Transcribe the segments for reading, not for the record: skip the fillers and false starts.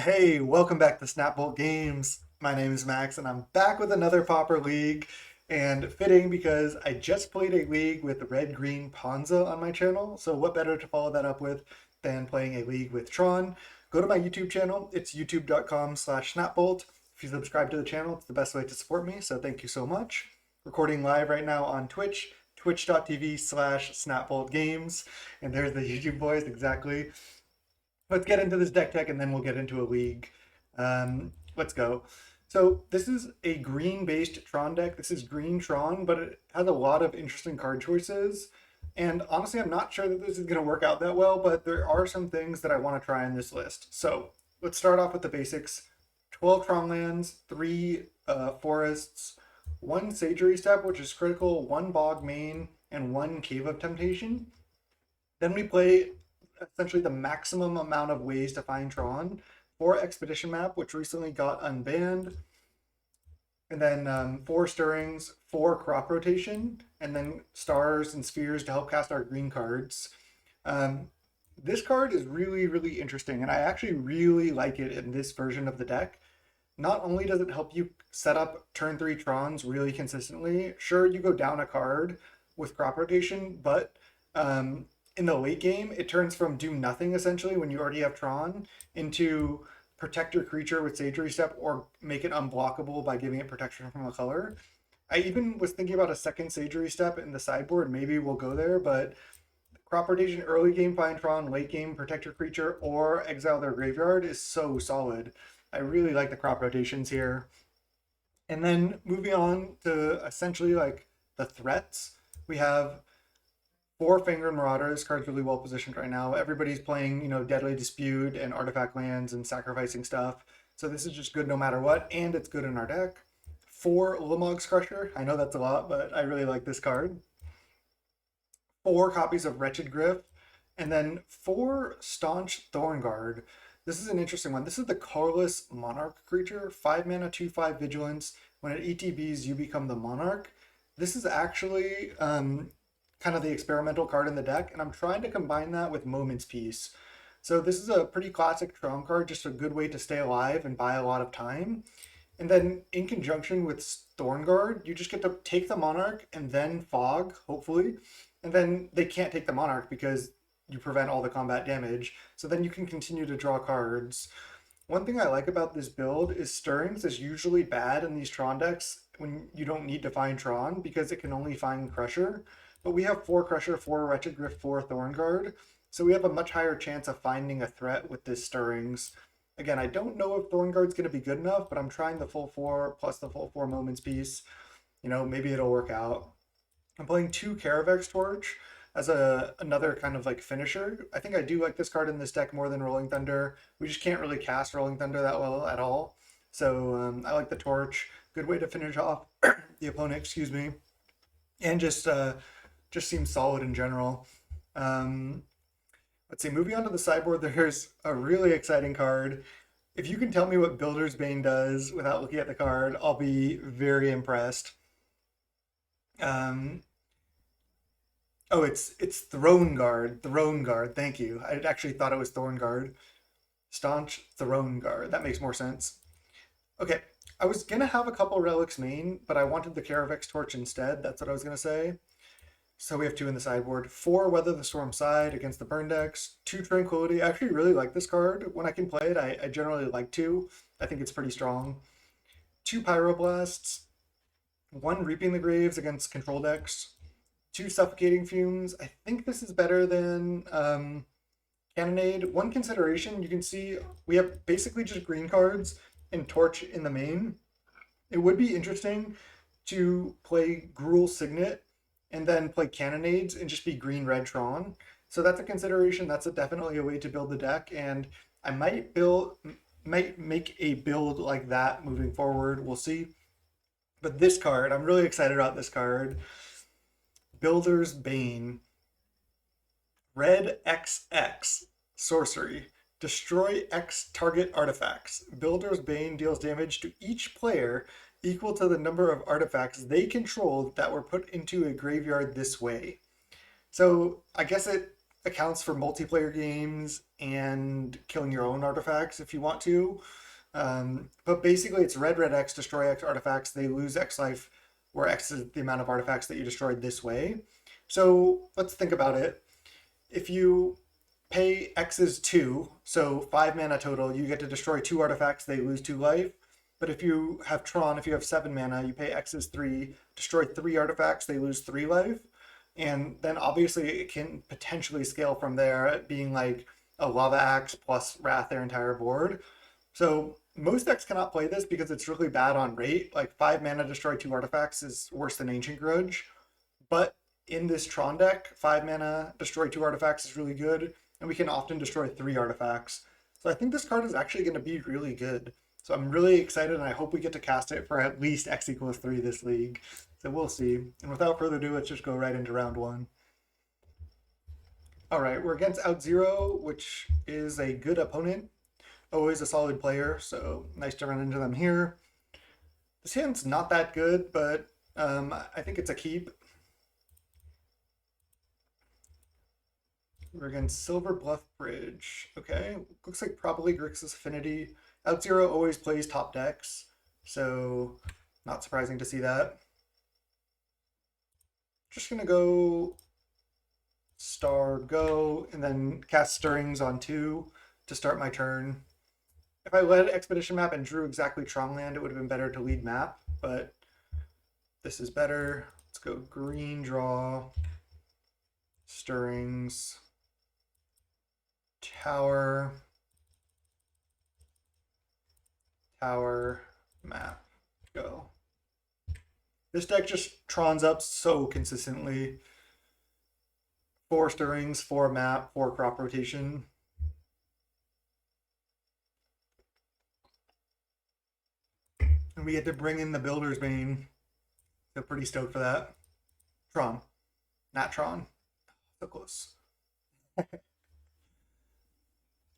Hey, welcome back to Snapbolt Games. My name is Max, and I'm back with another Pauper League. And fitting because I just played a league with Red Green Ponza on my channel. So, what better to follow that up with than playing a league with Tron? Go to my YouTube channel. It's youtube.com/snapbolt. If you subscribe to the channel, it's the best way to support me. So, thank you so much. Recording live right now on Twitch, twitch.tv/snapboltgames. And there's the YouTube voice exactly. Let's get into this deck tech and then we'll get into a league. Let's go. So this is a green-based Tron deck. This is green Tron, but it has a lot of interesting card choices. And honestly, I'm not sure that this is going to work out that well, but there are some things that I want to try in this list. So let's start off with the basics. 12 Tron lands, 3 forests, 1 Sagery Step, which is critical, 1 Bog Main, and 1 Cave of Temptation. Then we play essentially the maximum amount of ways to find Tron for Expedition Map, which recently got unbanned. And then 4 Stirrings, 4 Crop Rotation, and then Stars and Spheres to help cast our green cards. This card is really, really interesting, and I actually really like it in this version of the deck. Not only does it help you set up turn 3 Trons really consistently, sure, you go down a card with Crop Rotation, but in the late game, it turns from do nothing essentially when you already have Tron into protect your creature with Sagery Step or make it unblockable by giving it protection from a color. I even was thinking about a second Sagery Step in the sideboard. Maybe we'll go there, but Crop Rotation early game find Tron, late game protect your creature or exile their graveyard is so solid. I really like the Crop Rotations here. And then moving on to essentially like the threats, we have 4 Finger Marauder. This card's really well positioned right now. Everybody's playing, Deadly Dispute and Artifact lands and sacrificing stuff. So this is just good no matter what, and it's good in our deck. 4 Ulamog's Crusher. I know that's a lot, but I really like this card. 4 copies of Wretched Griff. And then 4 Staunch Thornguard. This is an interesting one. This is the colorless Monarch creature. 5 mana, 2/5 Vigilance. When it ETBs, you become the Monarch. This is actually kind of the experimental card in the deck, and I'm trying to combine that with Moment's Peace. So this is a pretty classic Tron card, just a good way to stay alive and buy a lot of time. And then in conjunction with Thornguard, you just get to take the Monarch and then Fog, hopefully. And then they can't take the Monarch because you prevent all the combat damage. So then you can continue to draw cards. One thing I like about this build is Stirrings is usually bad in these Tron decks when you don't need to find Tron because it can only find Crusher. But we have 4 Crusher, 4 Wretched Griff, 4 Thornguard. So we have a much higher chance of finding a threat with this Stirrings. Again, I don't know if Thornguard's going to be good enough, but I'm trying the full 4 plus the full 4 Moments Piece. Maybe it'll work out. I'm playing 2 Caravex Torch as another kind of like finisher. I think I do like this card in this deck more than Rolling Thunder. We just can't really cast Rolling Thunder that well at all. So I like the Torch. Good way to finish off the opponent, excuse me. And just seems solid in general. Let's see, moving on to the sideboard, there's a really exciting card. If you can tell me what Builder's Bane does without looking at the card, I'll be very impressed. Oh, it's Throne Guard. Throne Guard, thank you. I actually thought it was Thorn Guard. Staunch Throne Guard. That makes more sense. Okay, I was gonna have a couple Relics main, but I wanted the Caravex Torch instead. That's what I was gonna say. So we have 2 in the sideboard. 4 Weather the Storm Side against the burn decks. 2 Tranquility. I actually really like this card. When I can play it, I generally like to. I think it's pretty strong. 2 Pyroblasts. 1 Reaping the Graves against control decks. 2 Suffocating Fumes. I think this is better than Cannonade. One consideration, you can see we have basically just green cards and Torch in the main. It would be interesting to play Gruul Signet and then play Cannonades and just be green-red Tron. So that's a consideration. That's definitely a way to build the deck, and I might make a build like that moving forward. We'll see. But this card, I'm really excited about this card. Builder's Bane. Red XX. Sorcery. Destroy X target artifacts. Builder's Bane deals damage to each player equal to the number of artifacts they control that were put into a graveyard this way. So I guess it accounts for multiplayer games and killing your own artifacts if you want to. But basically, it's red, red X, destroy X artifacts. They lose X life, where X is the amount of artifacts that you destroyed this way. So let's think about it. If you pay X is 2, so 5 mana total, you get to destroy 2 artifacts, they lose 2 life. But if you have Tron, if you have 7 mana, you pay X is 3, destroy 3 artifacts, they lose 3 life. And then obviously it can potentially scale from there, being like a Lava Axe plus Wrath their entire board. So most decks cannot play this because it's really bad on rate. Like 5 mana destroy 2 artifacts is worse than Ancient Grudge. But in this Tron deck, 5 mana destroy 2 artifacts is really good, and we can often destroy 3 artifacts. So I think this card is actually going to be really good. So I'm really excited, and I hope we get to cast it for at least X equals 3 this league. So we'll see. And without further ado, let's just go right into round 1. All right, we're against OutZero, which is a good opponent. Always a solid player, so nice to run into them here. This hand's not that good, but I think it's a keep. We're against Silver Bluff Bridge. Okay, looks like probably Grixis Affinity. OutZero always plays top decks, so not surprising to see that. Just gonna go Star Go and then cast Stirrings on 2 to start my turn. If I led Expedition Map and drew exactly Tronland, it would have been better to lead map, but this is better. Let's go green draw, Stirrings, Tower, Tower, map, go. This deck just Trons up so consistently. 4 Stirrings, 4 map, 4 crop rotation. And we get to bring in the Builder's Bane. So pretty stoked for that. Tron. Not Tron. So close. And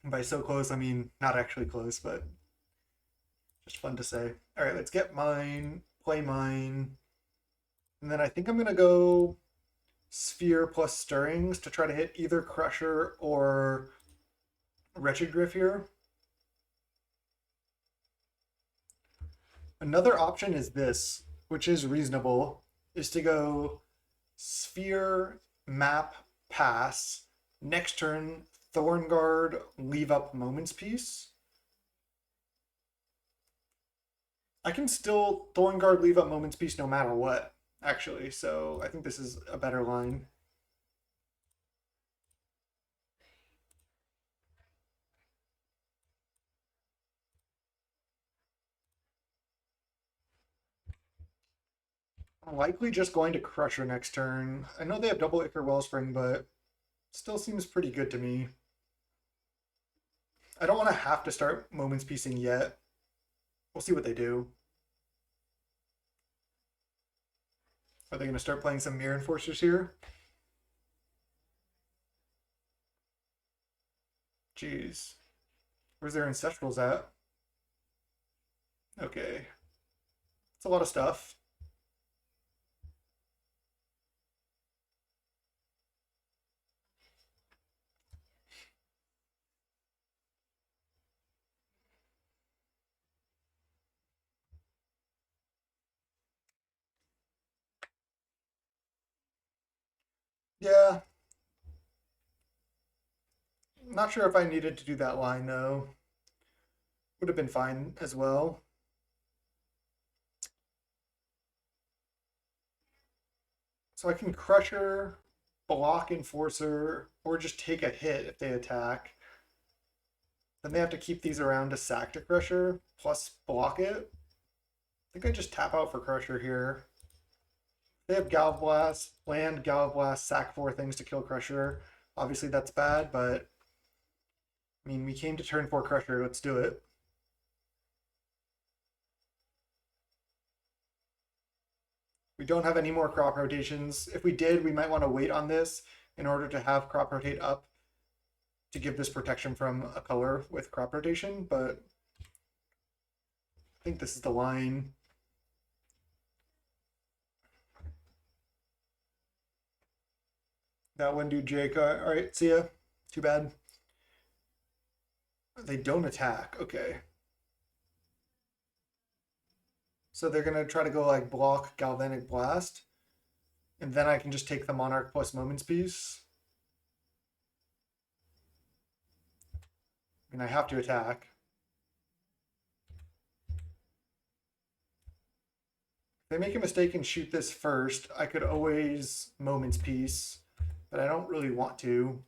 by so close, I mean not actually close, but just fun to say. All right, let's get mine, play mine. And then I think I'm going to go Sphere plus Stirrings to try to hit either Crusher or Wretched Griff here. Another option is this, which is reasonable, is to go Sphere, Map, Pass. Next turn, Thornguard, leave up Moment's Peace. I can still Thornguard, leave up Moment's Peace no matter what, actually. So I think this is a better line. I'm likely just going to Crusher next turn. I know they have double Ichor Wellspring, but still seems pretty good to me. I don't want to have to start Moment's Piecing yet. We'll see what they do. Are they going to start playing some Mirror Enforcers here? Jeez. Where's their Ancestrals at? Okay. It's a lot of stuff. Yeah. Not sure if I needed to do that line, though. Would have been fine as well. So I can Crusher, block Enforcer, or just take a hit if they attack. Then they have to keep these around to sack to Crusher, plus block it. I think I just tap out for Crusher here. They have Galv Blast, land, Galv Blast, sack 4 things to kill Crusher. Obviously that's bad, but I mean, we came to turn 4 Crusher, let's do it. We don't have any more crop rotations. If we did, we might want to wait on this in order to have crop rotate up to give this protection from a color with crop rotation, but I think this is the line. That one dude, Jake. All right, see ya. Too bad. They don't attack. Okay. So they're gonna try to go like block Galvanic Blast, and then I can just take the Monarch plus Moments piece. And I have to attack. If they make a mistake and shoot this first, I could always Moments piece, but I don't really want to.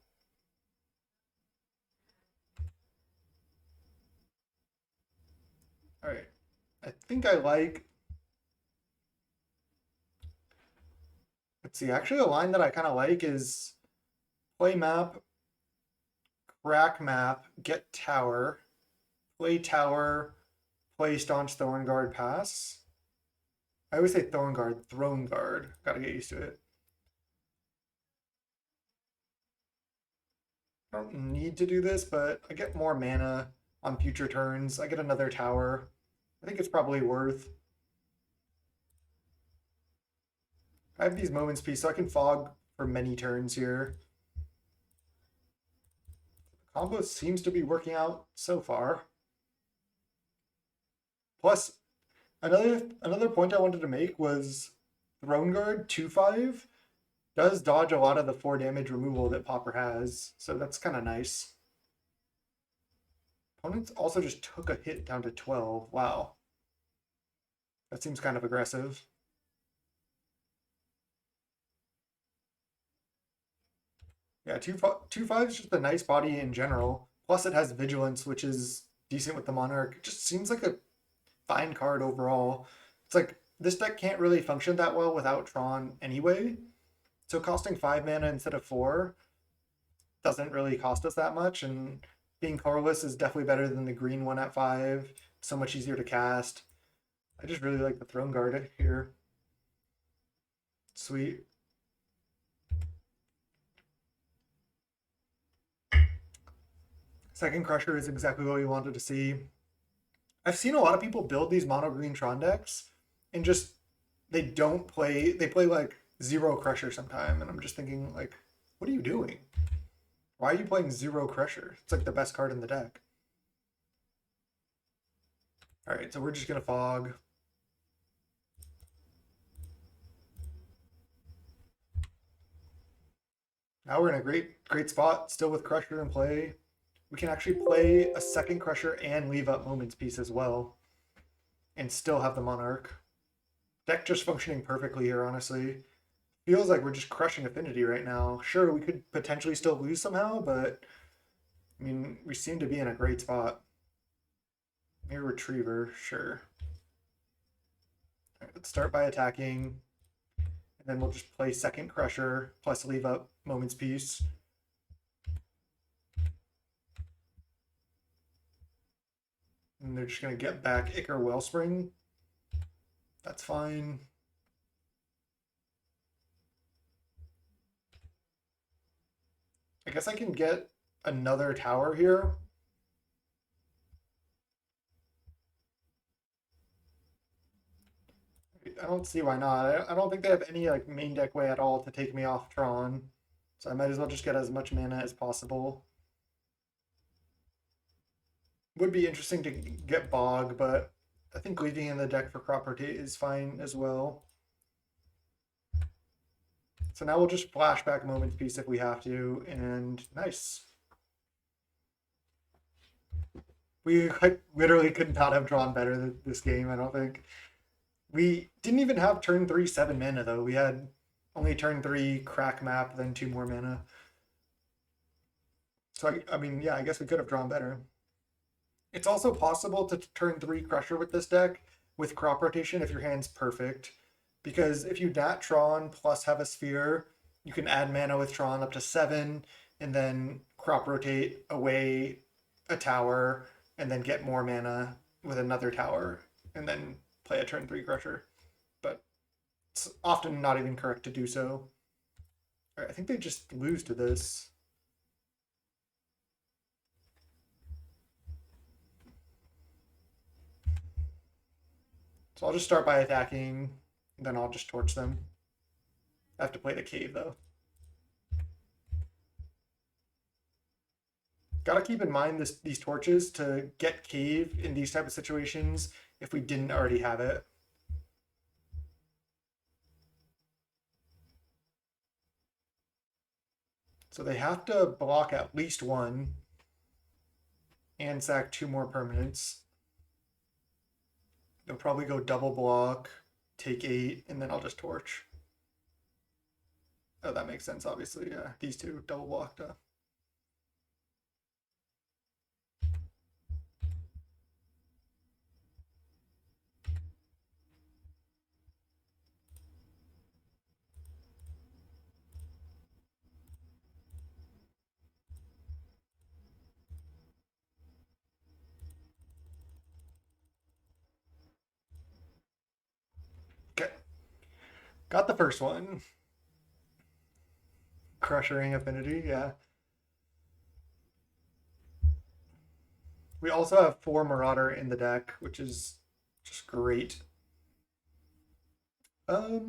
All right. I think I like. Let's see. Actually, a line that I kind of like is play map, crack map, get tower, play tower, play staunch thorn guard pass. I always say thorn guard, throne guard. Gotta get used to it. I don't need to do this, but I get more mana on future turns. I get another tower. I think it's probably worth. I have these moments piece, so I can fog for many turns here. The combo seems to be working out so far. Plus, another point I wanted to make was Throne Guard 2/5 does dodge a lot of the 4 damage removal that Pauper has, so that's kind of nice. Opponents also just took a hit down to 12. Wow. That seems kind of aggressive. Yeah, 2/5 is just a nice body in general. Plus, it has Vigilance, which is decent with the Monarch. It just seems like a fine card overall. It's like this deck can't really function that well without Tron anyway. So costing 5 mana instead of 4 doesn't really cost us that much, and being colorless is definitely better than the green one at 5. So much easier to cast. I just really like the Throne Guard here. Sweet. Second Crusher is exactly what we wanted to see. I've seen a lot of people build these mono green Tron decks and just they play like 0 Crusher sometime, and I'm just thinking like, what are you doing? Why are you playing 0 Crusher? It's like the best card in the deck. All right, so we're just gonna fog. Now we're in a great spot, still with Crusher in play. We can actually play a second Crusher and leave up Moments piece as well, and still have the Monarch. Deck just functioning perfectly here, honestly. Feels like we're just crushing Affinity right now. Sure, we could potentially still lose somehow, but I mean, we seem to be in a great spot. Maybe Retriever, sure. All right, let's start by attacking, and then we'll just play second Crusher plus leave up Moments piece. And they're just gonna get back Ichor Wellspring. That's fine. I guess I can get another tower here. I don't see why not. I don't think they have any like main deck way at all to take me off Tron. So I might as well just get as much mana as possible. Would be interesting to get Bog, but I think leaving in the deck for Crop Rotate is fine as well. So now we'll just flashback Moments piece if we have to, and nice. We like, literally could not have drawn better this game, I don't think. We didn't even have turn 3 7 mana though. We had only turn 3 crack map, then 2 more mana. So I mean, yeah, I guess we could have drawn better. It's also possible to turn 3 Crusher with this deck with Crop Rotation if your hand's perfect. Because if you nat Tron plus have a Sphere, you can add mana with Tron up to 7, and then Crop Rotate away a tower, and then get more mana with another tower, and then play a turn 3 Crusher. But it's often not even correct to do so. All right, I think they just lose to this. So I'll just start by attacking, then I'll just torch them. I have to play the cave though. Gotta keep in mind these torches to get cave in these type of situations if we didn't already have it. So they have to block at least one and sack 2 more permanents. They'll probably go double block, take 8, and then I'll just torch. Oh, that makes sense, obviously. Yeah, these two double blocked. Okay. Got the first one. Crushing Affinity, yeah. We also have 4 Marauder in the deck, which is just great. I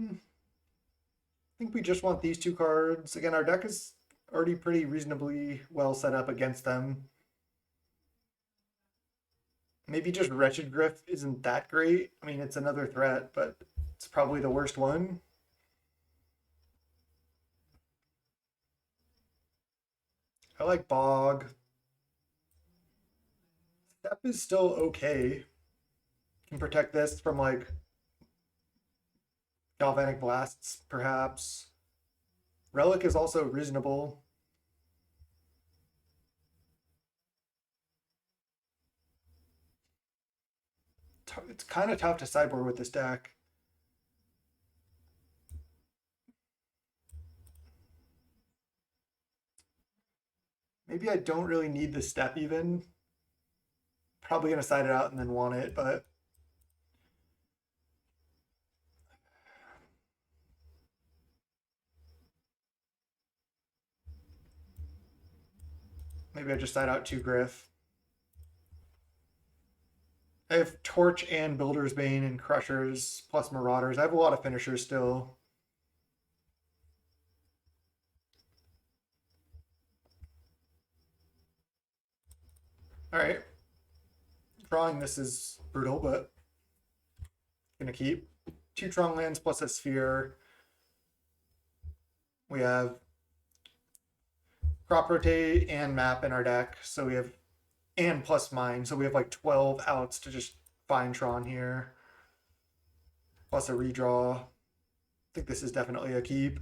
think we just want these 2 cards. Again, our deck is already pretty reasonably well set up against them. Maybe just Wretched Griff isn't that great. I mean, it's another threat, but it's probably the worst one. I like Bog. Step is still okay. Can protect this from like Galvanic Blasts, perhaps. Relic is also reasonable. It's kind of tough to sideboard with this deck. Maybe I don't really need the step even. Probably going to side it out and then want it, but maybe I just side out 2 Griff. I have Torch and Builder's Bane and Crushers plus Marauders. I have a lot of finishers still. All right. Drawing this is brutal, but gonna keep 2 Tron lands plus a sphere. We have Crop Rotate and Map in our deck, so we have and plus mine, so we have like 12 outs to just find Tron here. Plus a redraw. I think this is definitely a keep.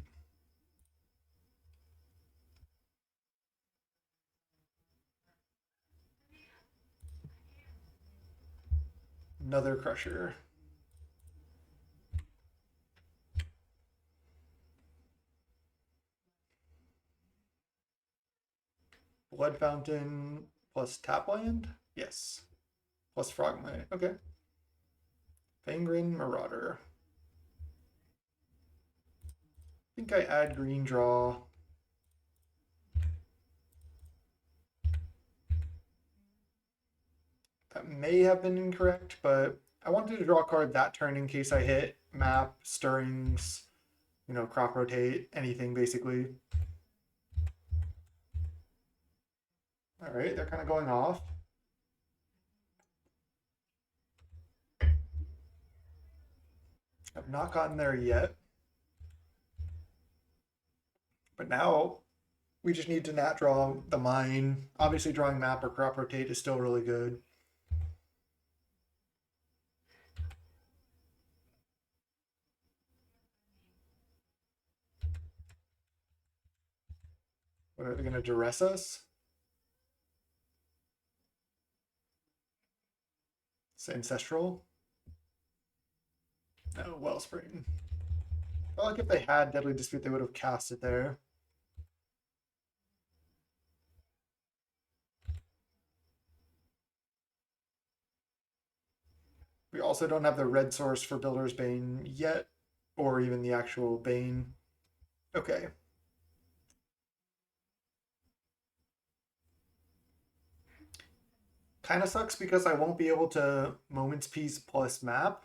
Another Crusher. Blood Fountain plus Tapland? Yes. Plus Frogmite. Okay. Fangren Marauder. I think I add green draw. That may have been incorrect, but I wanted to draw a card that turn in case I hit Map, Stirrings, Crop Rotate, anything basically. All right, they're kind of going off. I've not gotten there yet. But now we just need to nat draw the mine. Obviously, drawing Map or Crop Rotate is still really good. What, are they going to duress us? It's Ancestral? No, Wellspring. I feel like if they had Deadly Dispute, they would have cast it there. We also don't have the red source for Builder's Bane yet, or even the actual Bane. Okay. Kind of sucks because I won't be able to Moments Piece plus Map.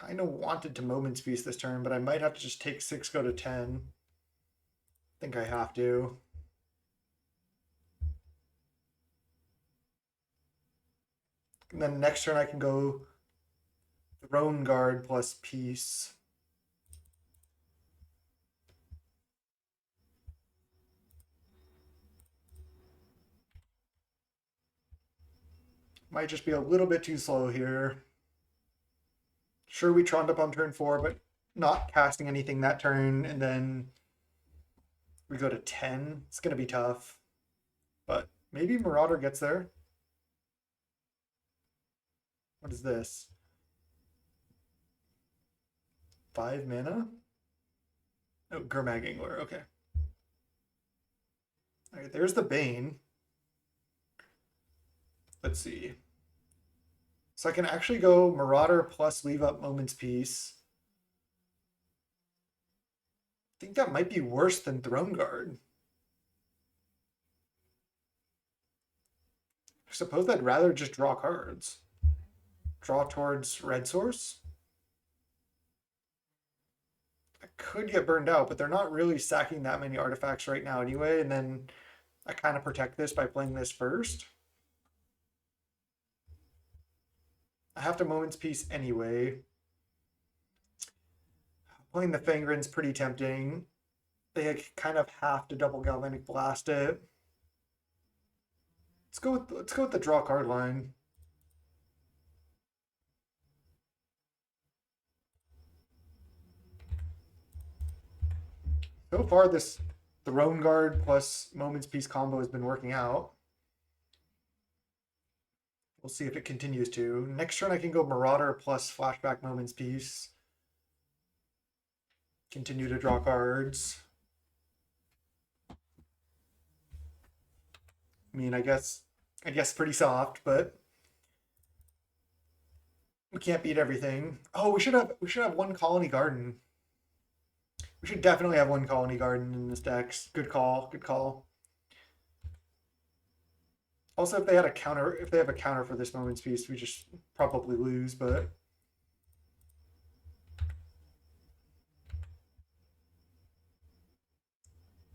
kind of wanted to Moment's Peace this turn, but I might have to just take 6, go to 10. I think I have to. And then next turn I can go Throne Guard plus Peace. Might just be a little bit too slow here. Sure, we Troned up on turn 4, but not casting anything that turn, and then we go to 10. It's going to be tough. But maybe Marauder gets there. What is this? 5 mana? Oh, Gurmag Angler, okay. Alright, there's the Bane. Let's see. So I can actually go Marauder plus leave up Moment's Peace. I think that might be worse than Throne Guard. I suppose I'd rather just draw cards. Draw towards red source. I could get burned out, but they're not really sacking that many artifacts right now anyway, and then I kind of protect this by playing this first. I have to Moment's Peace anyway. Playing the Fangren's pretty tempting. They kind of have to double Galvanic Blast it. Let's go with the draw card line. So far, this Throne Guard plus Moment's Peace combo has been working out. We'll see if it continues to. Next turn, I can go Marauder plus Flashback Moment's Peace. Continue to draw cards. I mean, I guess pretty soft, but we can't beat everything. Oh, we should have one Colony Garden. We should definitely have one Colony Garden in this deck. Good call. Good call. Also, if they have a counter for this Moment's Peace, we just probably lose, but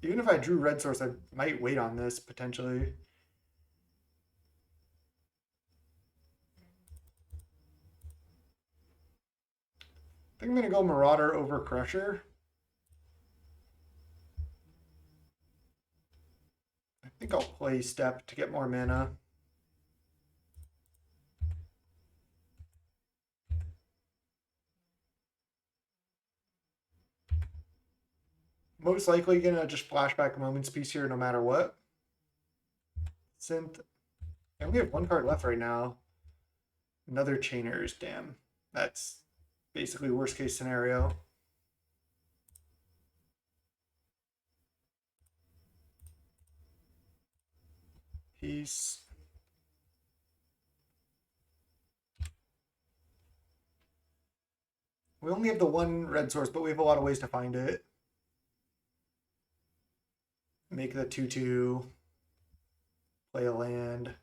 even if I drew red source, I might wait on this potentially. I think I'm gonna go Marauder over Crusher. I think I'll play Step to get more mana. Most likely gonna just flashback Moment's Peace here no matter what. Synth. I only have one card left right now. Another Chainers, damn. That's basically worst case scenario. Peace. We only have the one red source, but we have a lot of ways to find it. Make the 2/2. Play a land.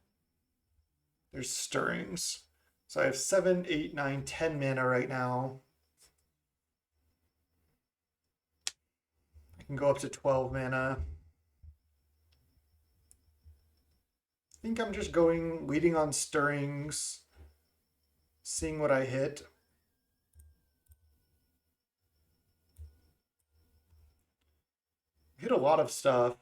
There's Stirrings. So I have 7, 8, 9, 10 mana right now. I can go up to 12 mana. I think I'm just leading on Stirrings, seeing what I hit. Hit a lot of stuff.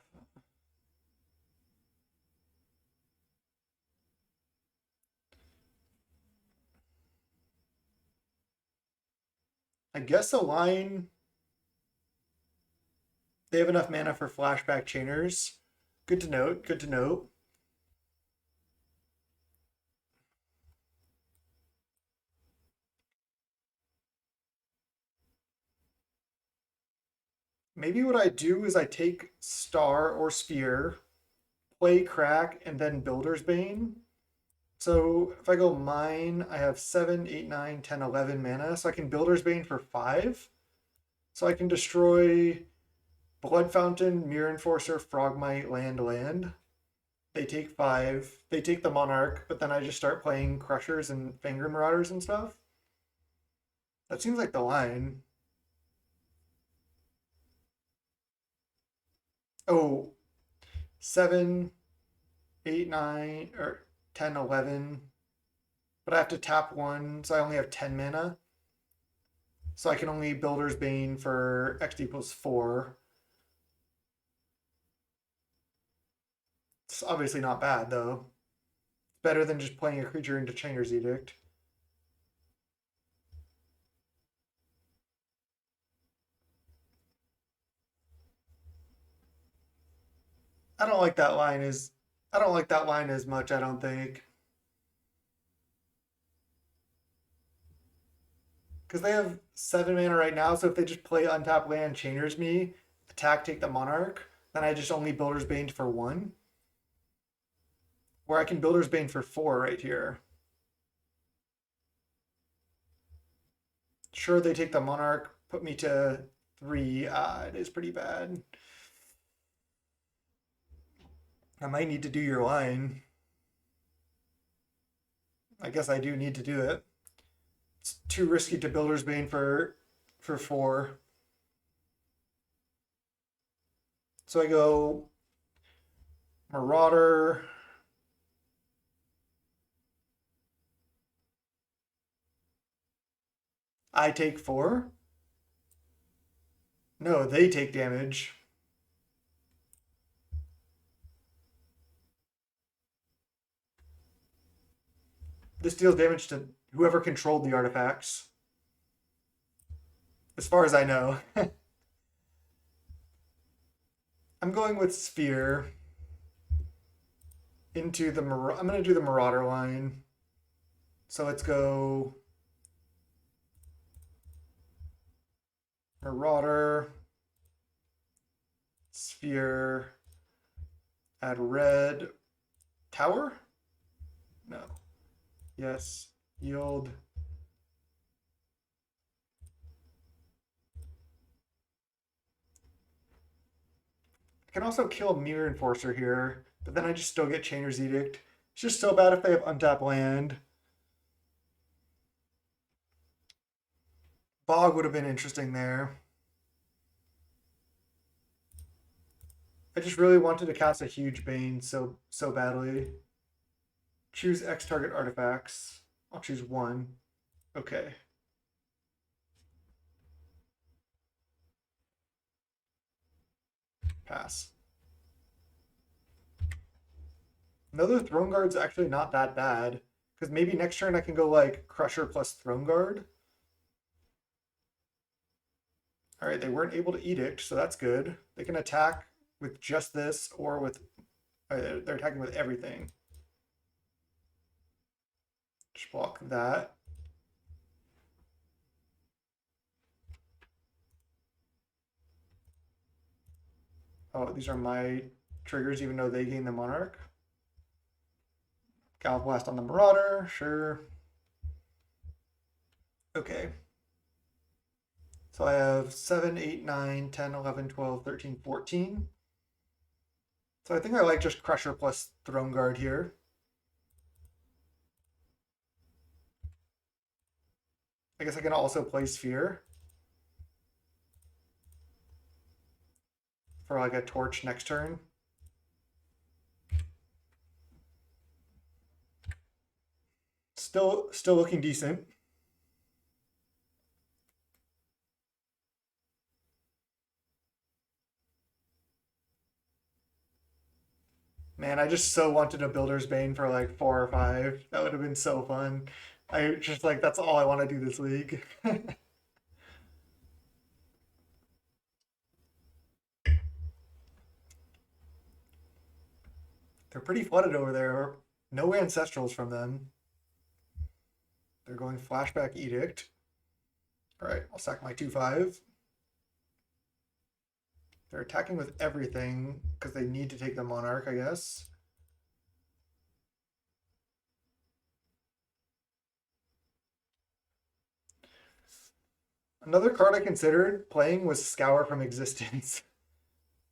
I guess the line, they have enough mana for flashback Chainers. Good to note, good to note. Maybe what I do is I take Star or Sphere, play Crack, and then Builder's Bane. So if I go mine, I have 7, 8, 9, 10, 11 mana. So I can Builder's Bane for 5. So I can destroy Blood Fountain, Mirror Enforcer, Frogmite, land. They take 5. They take the Monarch, but then I just start playing Crushers and Finger Marauders and stuff. That seems like the line. Oh, 7, 8, 9, or 10, 11. But I have to tap one, so I only have 10 mana. So I can only Builder's Bane for X equals 4. It's obviously not bad, though. It's better than just playing a creature into Chainer's Edict. I don't like that line as I don't like that line as much, I don't think. Because they have 7 mana right now, so if they just play untap land, Chainers me, attack, take the Monarch, then I just only Builder's Bane for 1. Where I can Builder's Bane for 4 right here. Sure, they take the Monarch, put me to 3. It is pretty bad. I might need to do your line. I guess I do need to do it. It's too risky to Builder's Bane for 4. So I go Marauder. I take 4. No, they take damage. This deals damage to whoever controlled the artifacts. As far as I know. I'm going with Sphere into the I'm going to do the Marauder line. So let's go Marauder, Sphere, add red, Tower? No. Yes, yield. I can also kill Mirror Enforcer here, but then I just still get Chainer's Edict. It's just so bad if they have untapped land. Bog would have been interesting there. I just really wanted to cast a huge Bane so badly. Choose X target artifacts. I'll choose 1. Okay. Pass. Another Throne Guard's actually not that bad. Because maybe next turn I can go like Crusher plus Throne Guard. Alright, they weren't able to Edict, so that's good. They can attack with just this or with... they're attacking with everything. Just block that. Oh, these are my triggers even though they gain the Monarch. Galblast on the Marauder, sure. Okay. So I have 7, 8, 9, 10, 11, 12, 13, 14. So I think I like just Crusher plus Throne Guard here. I guess I can also play Sphere for like a torch next turn. Still looking decent. Man, I just so wanted a Builder's Bane for like 4 or 5. That would have been so fun. I just like that's all I want to do this league. They're pretty flooded over there. No ancestrals from them. They're going Flashback Edict. Alright, I'll sack my 2/5. They're attacking with everything because they need to take the Monarch, I guess. Another card I considered playing was Scour from Existence.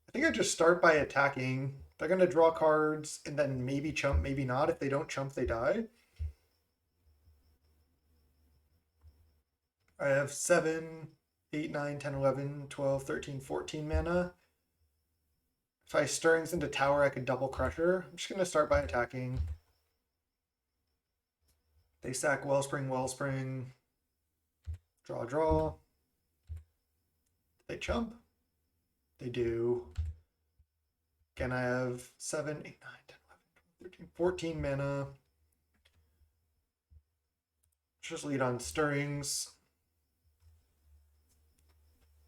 I think I just start by attacking. They're going to draw cards and then maybe chump, maybe not. If they don't chump, they die. I have 7, 8, 9, 10, 11, 12, 13, 14 mana. If I Stirrings into tower, I could double Crusher. I'm just going to start by attacking. They sack Wellspring, Wellspring. Draw, draw. They chump. They do. Again, I have 7, 8, 9, 10, 11, 12, 13, 14 mana. Just lead on Stirrings.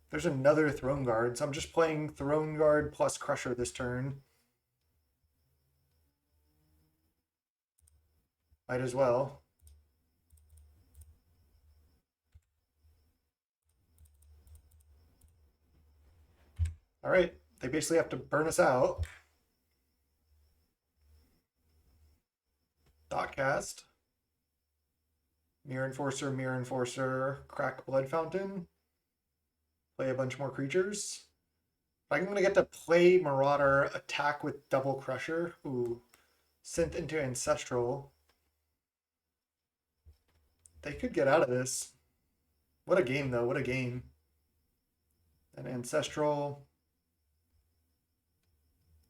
There's another Throne Guard, so I'm just playing Throne Guard plus Crusher this turn. Might as well. All right, they basically have to burn us out. Dot cast. Mirror Enforcer, crack Blood Fountain. Play a bunch more creatures. I'm going to get to play Marauder, attack with double Crusher. Ooh. Synth into Ancestral. They could get out of this. What a game, though. What a game. And Ancestral.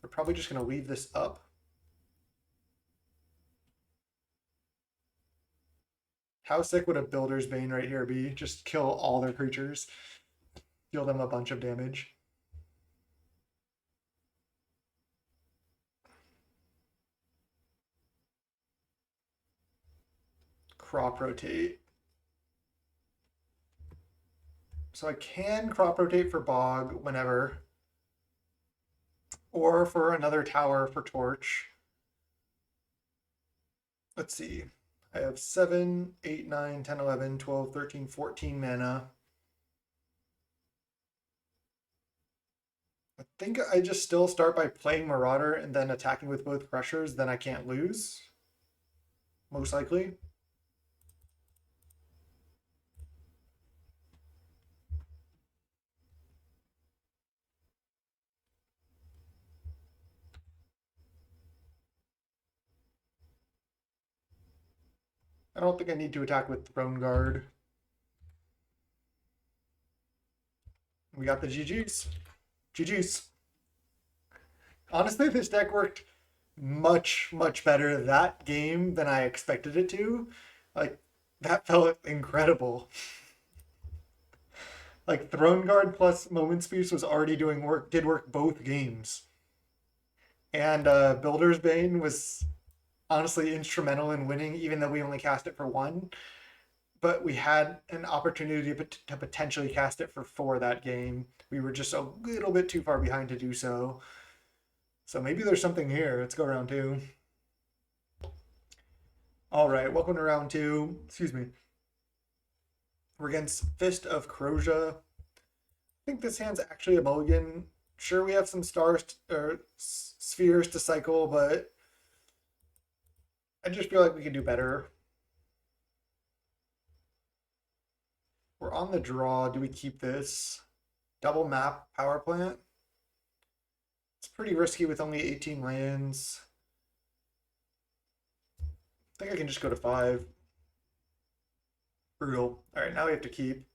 They're probably just going to leave this up. How sick would a Builder's Bane right here be? Just kill all their creatures. Deal them a bunch of damage. Crop rotate. So I can crop rotate for Bog whenever. Or for another tower for Torch. Let's see. I have 7, 8, 9, 10, 11, 12, 13, 14 mana. I think I just still start by playing Marauder and then attacking with both Crushers, then I can't lose. Most likely. I don't think I need to attack with Throne Guard. We got the GGs. GGs. Honestly, this deck worked much, much better that game than I expected it to. Like, that felt incredible. Like, Throne Guard plus Moment Speech was already doing work, did work both games. And Builder's Bane was honestly instrumental in winning, even though we only cast it for 1. But we had an opportunity to potentially cast it for 4 that game. We were just a little bit too far behind to do so. So maybe there's something here. Let's go round 2. All right, welcome to round 2. Excuse me. We're against Fist of Croja. I think this hand's actually a mulligan. Sure, we have some stars or spheres to cycle, but I just feel like we could do better. We're on the draw. Do we keep this? Double map power plant. It's pretty risky with only 18 lands. I think I can just go to 5. Brutal. All right, now we have to keep.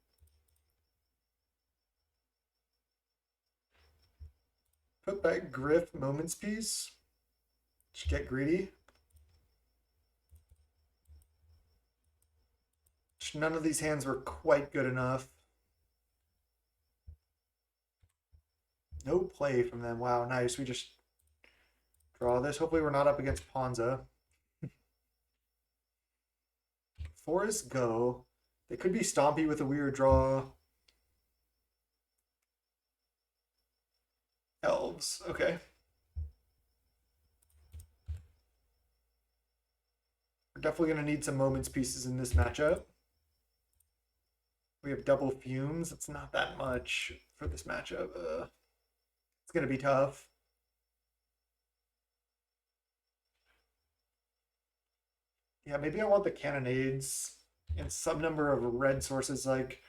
Put back Griff Moments Piece. Just get greedy. None of these hands were quite good enough. No play from them. Wow, nice. We just draw this. Hopefully we're not up against Ponza. Forest go. They could be Stompy with a weird draw. Elves. Okay. We're definitely going to need some Moments Pieces in this matchup. We have double Fumes. It's not that much for this matchup. It's going to be tough. Yeah, maybe I want the Cannonades and some number of red sources, like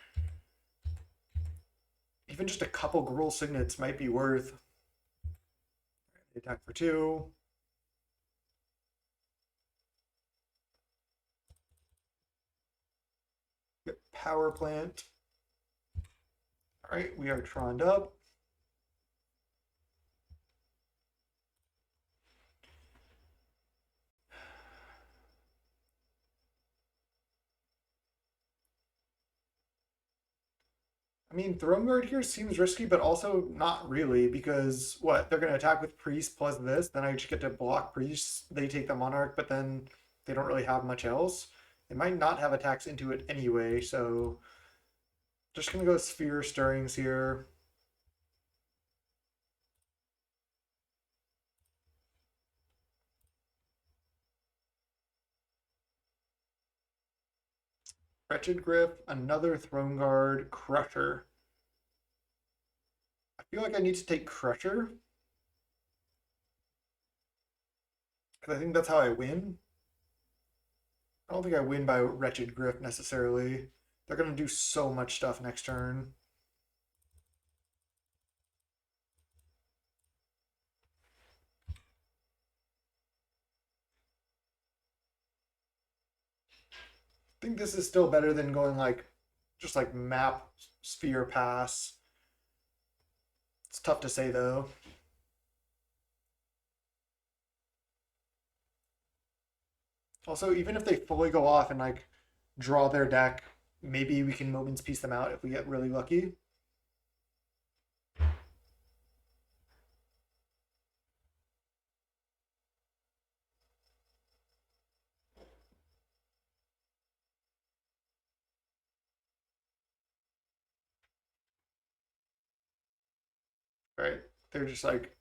even just a couple Gruul Signets might be worth. Attack for 2. power plant. All right, we are Troned up. I mean, Throne Guard here seems risky, but also not really, because what? They're going to attack with Priest plus this, then I just get to block Priests, they take the Monarch, but then they don't really have much else. They might not have attacks into it anyway, so just going to go Sphere Stirrings here. Wretched Grip, another Throne Guard, Crusher. I feel like I need to take Crusher, because I think that's how I win. I don't think I win by Wretched Grip necessarily. They're going to do so much stuff next turn. I think this is still better than going like just like map sphere pass. It's tough to say though. Also, even if they fully go off and like draw their deck, maybe we can Moment's Piece them out if we get really lucky. Right? They're just like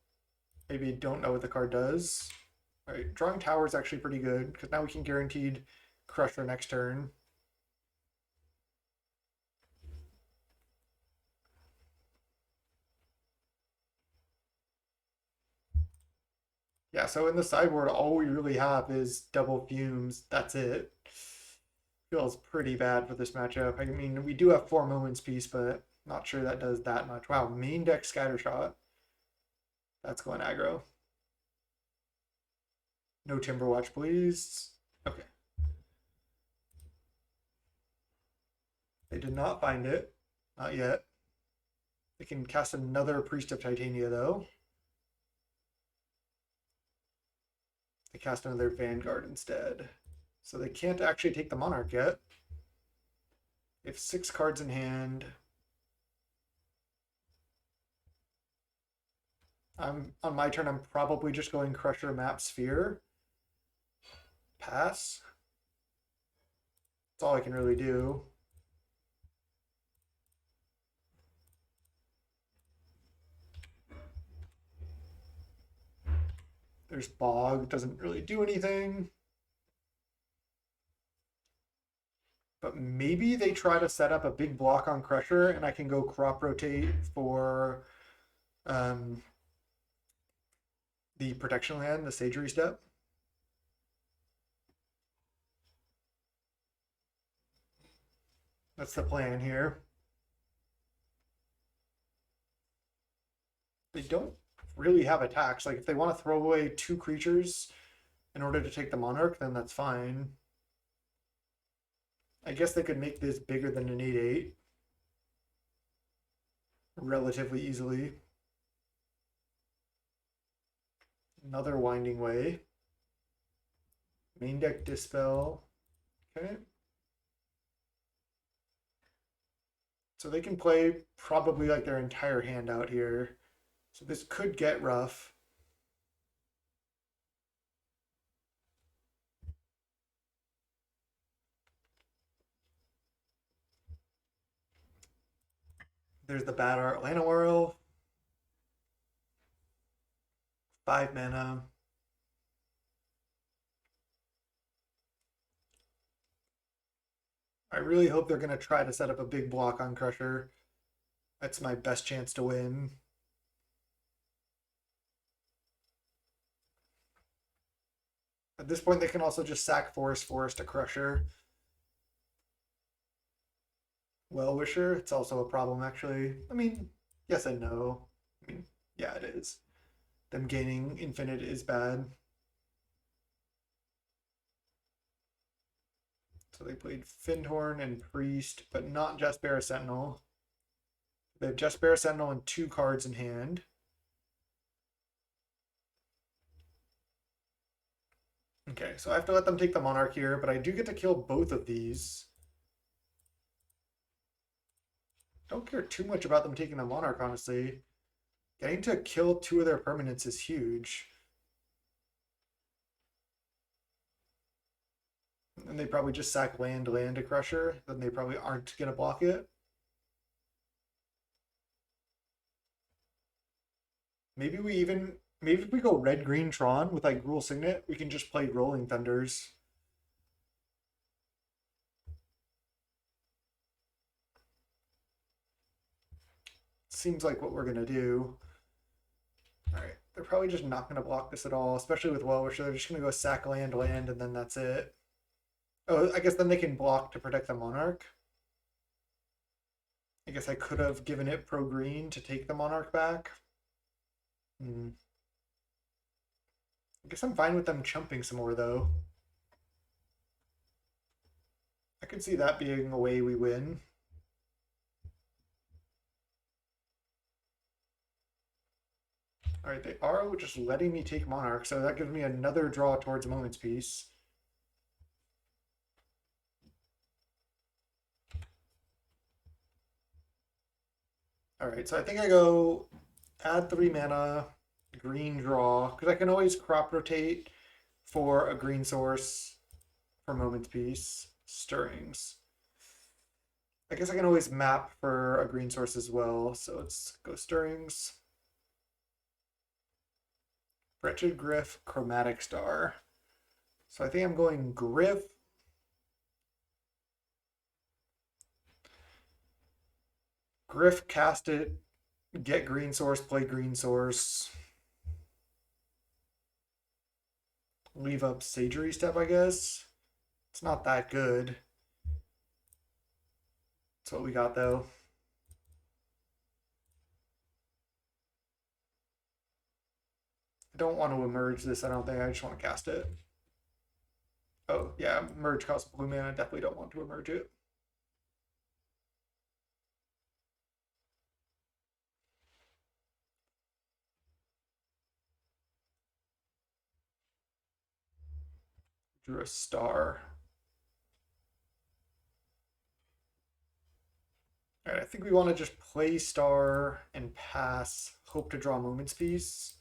maybe don't know what the card does. Right? Drawing Tower is actually pretty good because now we can guaranteed crush their next turn. Yeah, so in the sideboard, all we really have is double fumes. That's it. Feels pretty bad for this matchup. I mean, we do have 4 Moments Piece, but not sure that does that much. Wow, main deck Scattershot. That's going aggro. No Timberwatch, please. Okay. They did not find it. Not yet. They can cast another Priest of Titania, though. They cast another Vanguard instead. So they can't actually take the Monarch yet. They have 6 cards in hand. On my turn, I'm probably just going Crusher, Map, Sphere. Pass. That's all I can really do. There's Bog, doesn't really do anything. But maybe they try to set up a big block on Crusher and I can go Crop Rotate for the Protection Land, the Sagery Step. That's the plan here. They don't really have attacks. Like if they want to throw away 2 creatures in order to take the Monarch, then that's fine. I guess they could make this bigger than an 8/8 relatively easily. Another Winding Way. Main deck Dispel. Okay. So they can play probably like their entire hand out here. So this could get rough. There's the Bad Art Llanowar, 5 mana. I really hope they're going to try to set up a big block on Crusher. That's my best chance to win. At this point, they can also just sack Forest to Crusher. Well-Wisher, it's also a problem, actually. I mean, yes and no. I mean, yeah, it is. Them gaining infinite is bad. So So they played Findhorn and Priest, but not Just Bear Sentinel. They have Just Bear Sentinel and 2 cards in hand. Okay, so I have to let them take the Monarch here, but I do get to kill both of these. Don't care too much about them taking the Monarch, honestly. Getting to kill 2 of their permanents is huge. And they probably just sack land to Crusher. Then they probably aren't going to block it. Maybe if we go red-green Tron with like Rule Signet, we can just play Rolling Thunders. Seems like what we're going to do. All right, they're probably just not going to block this at all, especially with Well-Wisher. They're just going to go sack land, and then that's it. Oh, I guess then they can block to protect the Monarch. I guess I could have given it pro-green to take the Monarch back. I guess I'm fine with them chumping some more, though. I could see that being a way we win. All right, they are just letting me take Monarch, so that gives me another draw towards Moment's Peace. All right, so I think I go add 3 mana, green draw, because I can always crop rotate for a green source for Moment's Peace, Stirrings. I guess I can always map for a green source as well, so let's go Stirrings. Wretched Griff, Chromatic Star. So I think I'm going Griff. Griff, cast it, get green source, play green source. Leave up Sagery Step, I guess. It's not that good. That's what we got, though. I don't want to emerge this, I don't think. I just want to cast it. Oh, yeah, merge costs blue mana. I definitely don't want to emerge it. Drew a star. All right, I think we want to just play star and pass, hope to draw Moment's Peace.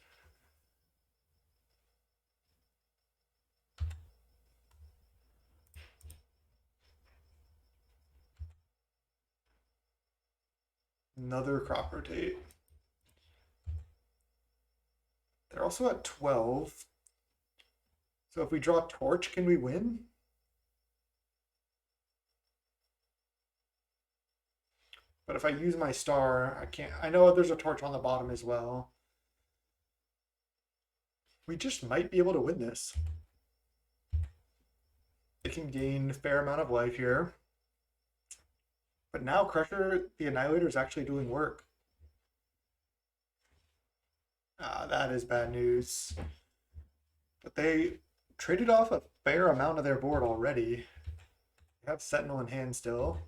Another crop rotate. They're also at 12. So if we draw Torch, can we win? But if I use my star, I can't. I know there's a Torch on the bottom as well. We just might be able to win this. They can gain a fair amount of life here. But now Crusher, the Annihilator, is actually doing work. That is bad news. But they traded off a fair amount of their board already. They have Sentinel in hand still.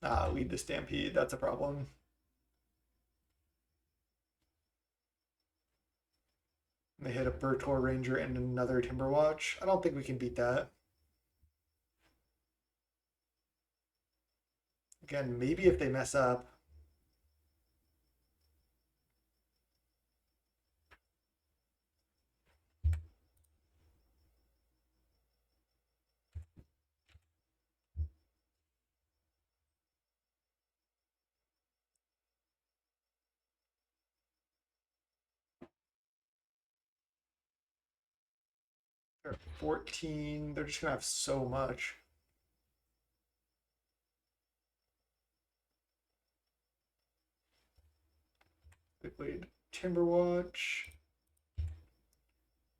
Lead the Stampede, that's a problem. They hit a Bertor Ranger and another Timberwatch. I don't think we can beat that. Again, maybe if they mess up. They're at 14. They're just going to have so much. They played Timberwatch.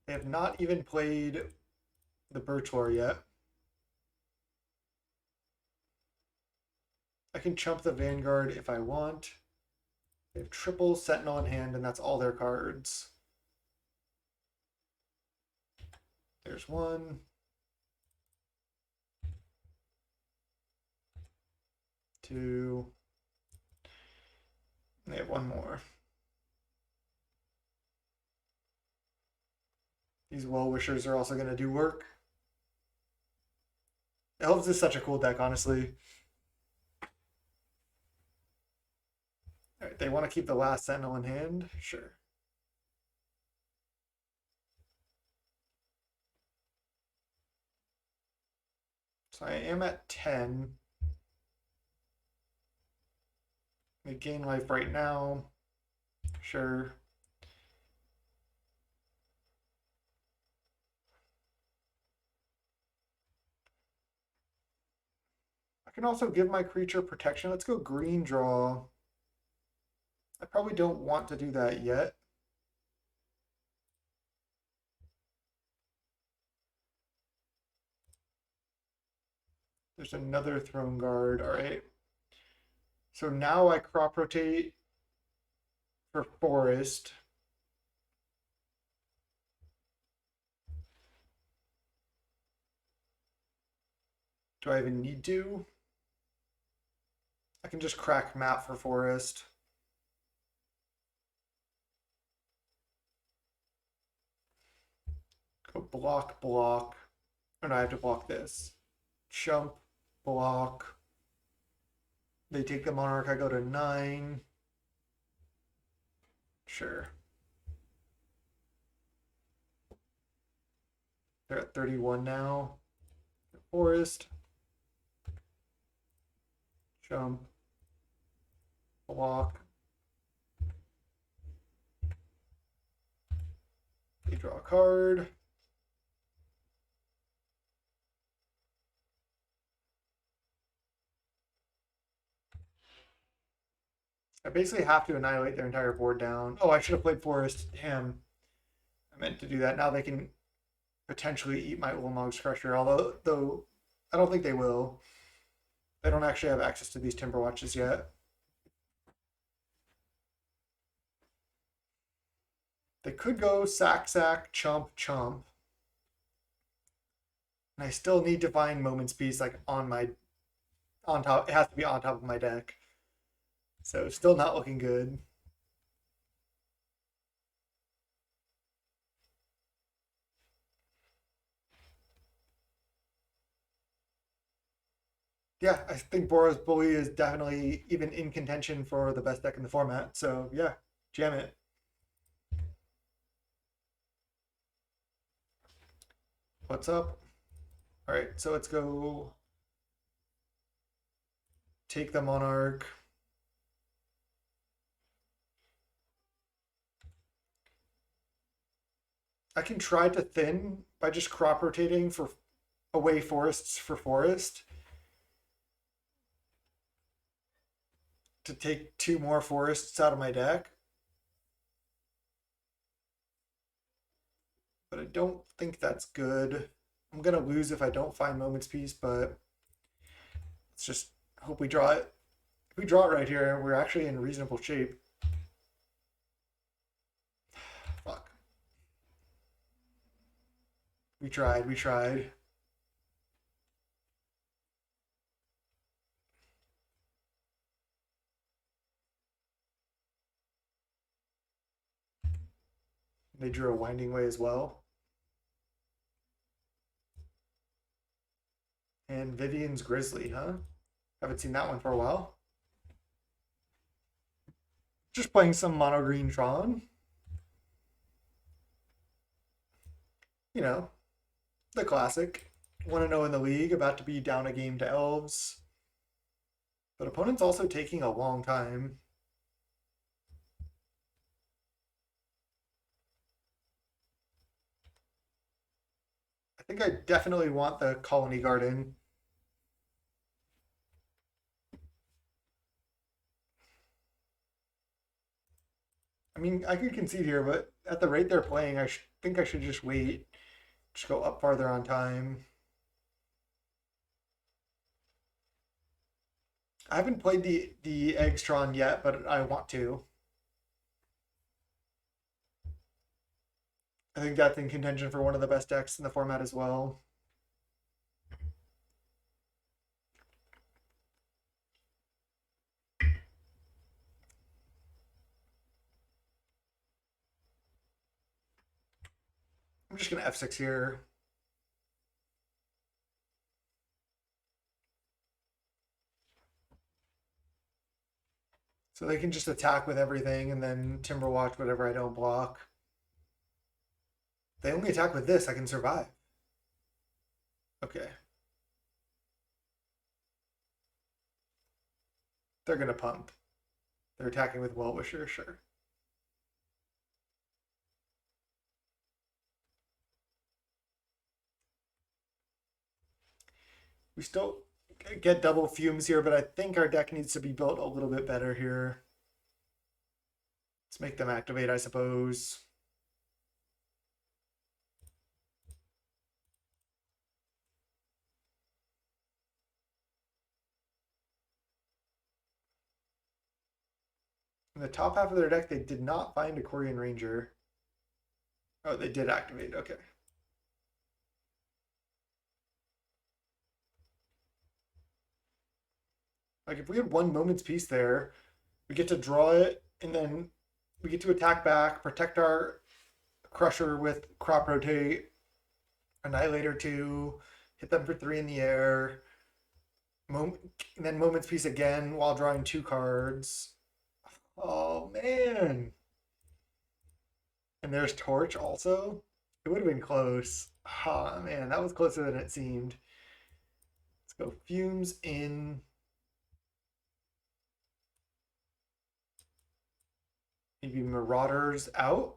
They have not even played the Birchlore yet. I can chump the Vanguard if I want. They have triple Sentinel in hand, and that's all their cards. There's one. Two. They have one more. These well-wishers are also going to do work. Elves is such a cool deck, honestly. All right, they want to keep the last Sentinel in hand? Sure. So I am at 10. They gain life right now. Sure. I can also give my creature protection. Let's go green draw. I probably don't want to do that yet. There's another Throne Guard. All right. So now I crop rotate for forest. Do I even need to? I can just crack map for forest. Go block, block. Oh no, I have to block this. Jump, block. They take the Monarch, I go to 9. Sure. They're at 31 now. Forest. Jump. Block. They draw a card. I basically have to annihilate their entire board down. Oh, I should have played Forest. Damn. I meant to do that. Now they can potentially eat my Ulamog's Crusher, although I don't think they will. They don't actually have access to these Timber Watches yet. They could go sack, sack, chump, chump. And I still need to find Moment's Peace like on top. It has to be on top of my deck. So still not looking good. Yeah, I think Boros Bully is definitely even in contention for the best deck in the format. So yeah, jam it. What's up? All right, so let's go take the Monarch. I can try to thin by just crop rotating for away forests for forest to take 2 more forests out of my deck. But I don't think that's good. I'm gonna lose if I don't find Moment's Peace, but let's just hope we draw it. If we draw it right here, we're actually in reasonable shape. Fuck. We tried, we tried. They drew a Winding Way as well. And Vivian's Grizzly, huh? Haven't seen that one for a while. Just playing some mono green Tron. You know, the classic. 1-0 in the league, about to be down a game to Elves. But opponent's also taking a long time. I think I definitely want the Colony Garden. I mean, I could concede here, but at the rate they're playing, I think I should just wait. Just go up farther on time. I haven't played the Eggstron yet, but I want to. I think that's in contention for one of the best decks in the format as well. I'm just going to F6 here. So they can just attack with everything and then Timber Watch whatever I don't block. If they only attack with this, I can survive. Okay. They're going to pump. They're attacking with Well-Wisher, sure. We still get double fumes here, but I think our deck needs to be built a little bit better here. Let's make them activate, I suppose. In the top half of their deck, they did not find a Quirion Ranger. Oh, they did activate, okay. Like if we had one Moment's Peace there, we get to draw it, and then we get to attack back, protect our Crusher with Crop Rotate, Annihilator 2, hit them for 3 in the air, and then Moment's Peace again while drawing 2 cards. Oh man. And there's Torch also. It would have been close. Oh man, that was closer than it seemed. Let's go Fumes in. Maybe Marauders out.